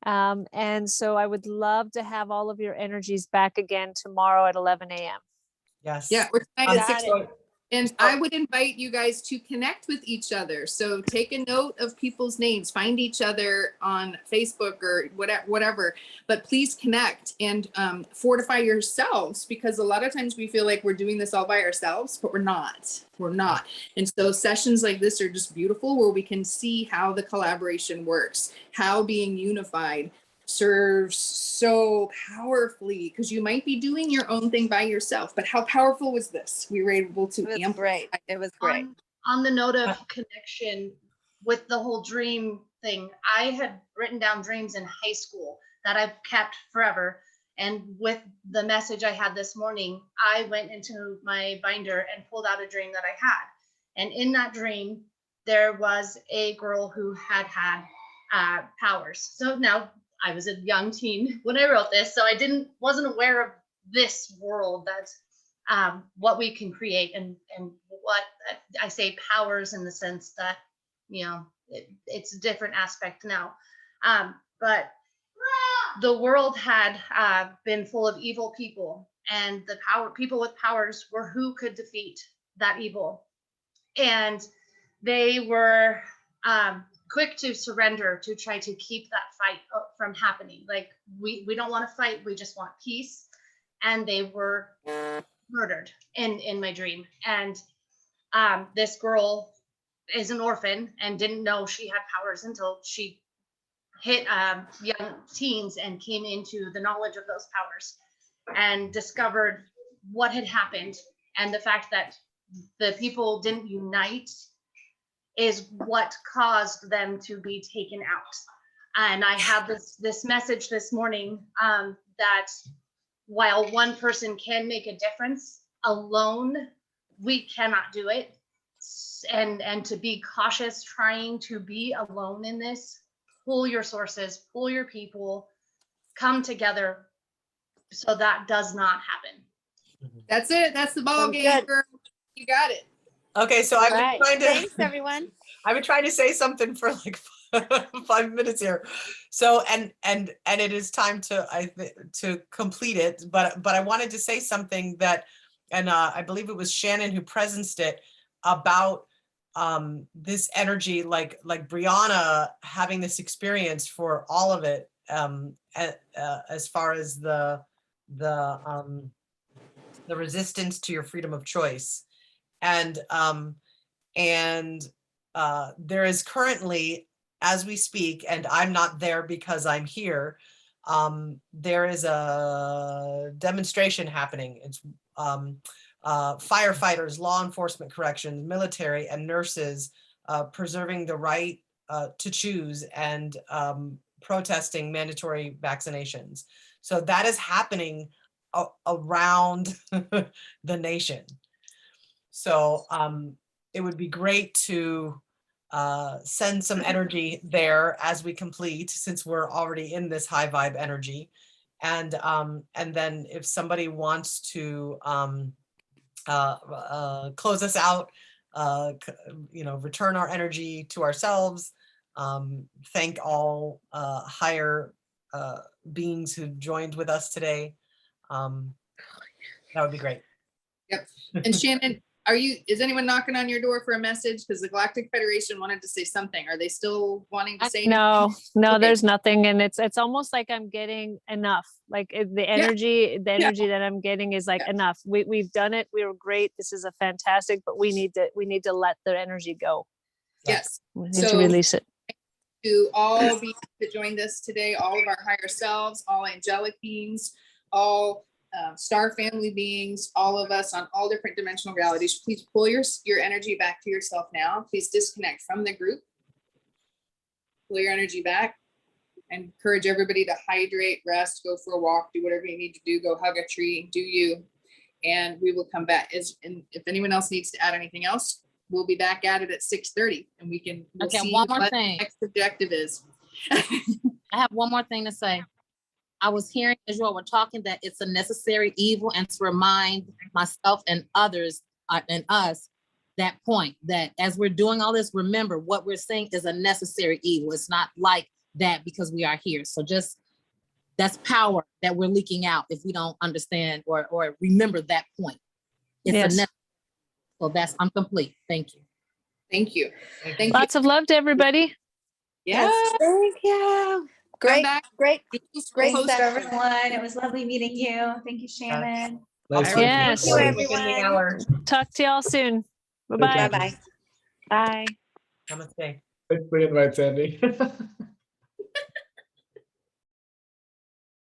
And so I would love to have all of your energies back again tomorrow at 11 a.m. Yes. Yeah, we're tonight at 6. And I would invite you guys to connect with each other. So take a note of people's names, find each other on Facebook or whatever, but please connect and fortify yourselves, because a lot of times we feel like we're doing this all by ourselves, but we're not. We're not. And so sessions like this are just beautiful, where we can see how the collaboration works, how being unified serves so powerfully, because you might be doing your own thing by yourself, but how powerful was this? We were able to amplify. It was great. On the note of connection with the whole dream thing, I had written down dreams in high school that I've kept forever. And with the message I had this morning, I went into my binder and pulled out a dream that I had. And in that dream, there was a girl who had powers. So now, I was a young teen when I wrote this, so I wasn't aware of this world, that's what we can create, and what I say powers in the sense that, it's a different aspect now. But the world had been full of evil people, and the people with powers were who could defeat that evil. And they were quick to surrender to try to keep that fight from happening. Like, we don't want to fight, we just want peace. And they were murdered in my dream. And this girl is an orphan and didn't know she had powers until she hit young teens and came into the knowledge of those powers and discovered what had happened. And the fact that the people didn't unite is what caused them to be taken And I have this message this morning that while one person can make a difference, alone, we cannot do it. And to be cautious, trying to be alone in this, pull your sources, pull your people, come together so that does not happen. That's it. That's the ball game, girl. You got it. Okay, so I've been trying to. Thanks, everyone. I've been trying to say something for like 5 minutes here. So and it is time to complete it. But I wanted to say something that, and I believe it was Shannon who presenced it about this energy, like Brianna having this experience for all of it, as far as the resistance to your freedom of choice. And there is currently, as we speak, and I'm not there because I'm here, there is a demonstration happening. It's firefighters, law enforcement, corrections, military, and nurses preserving the right to choose and protesting mandatory vaccinations. So that is happening around the nation. So it would be great to send some energy there as we complete, since we're already in this high vibe energy. And then if somebody wants to close us out, return our energy to ourselves, thank all higher beings who joined with us today, that would be great. Yep. And Shannon, is anyone knocking on your door for a message? Because the Galactic Federation wanted to say something. Are they still wanting to say No, anything? Okay. there's nothing. And it's almost like I'm getting enough. Like the energy that I'm getting is like enough. We've done it. We were great. This is a fantastic, but we need to let the energy go. Yes. We need to release it. To all beings that joined us today, all of our higher selves, all angelic beings, all star family beings, all of us on all different dimensional realities, please pull your energy back to yourself now. Please disconnect from the group. Pull your energy back. And encourage everybody to hydrate, rest, go for a walk, do whatever you need to do, go hug a tree, do you. And we will come back. And if anyone else needs to add anything else, we'll be back at it at 6:30 and we'll see one more what thing. the next objective is. I have one more thing to say. I was hearing as you all were talking that it's a necessary evil, and to remind myself and others and us that point, that as we're doing all this, remember what we're saying is a necessary evil. It's not like that because we are here. So that's power that we're leaking out if we don't understand or remember that point. It's so I'm complete. Thank you. Thank you. Lots of love to everybody. Yes. Thank you. Great Thanks everyone. It was lovely meeting you. Thank you, Shannon. Yes. Thank you, everyone. Talk to y'all soon. Bye-bye. Bye-bye. Bye. Namaste. Thanks for the invite, Sandy.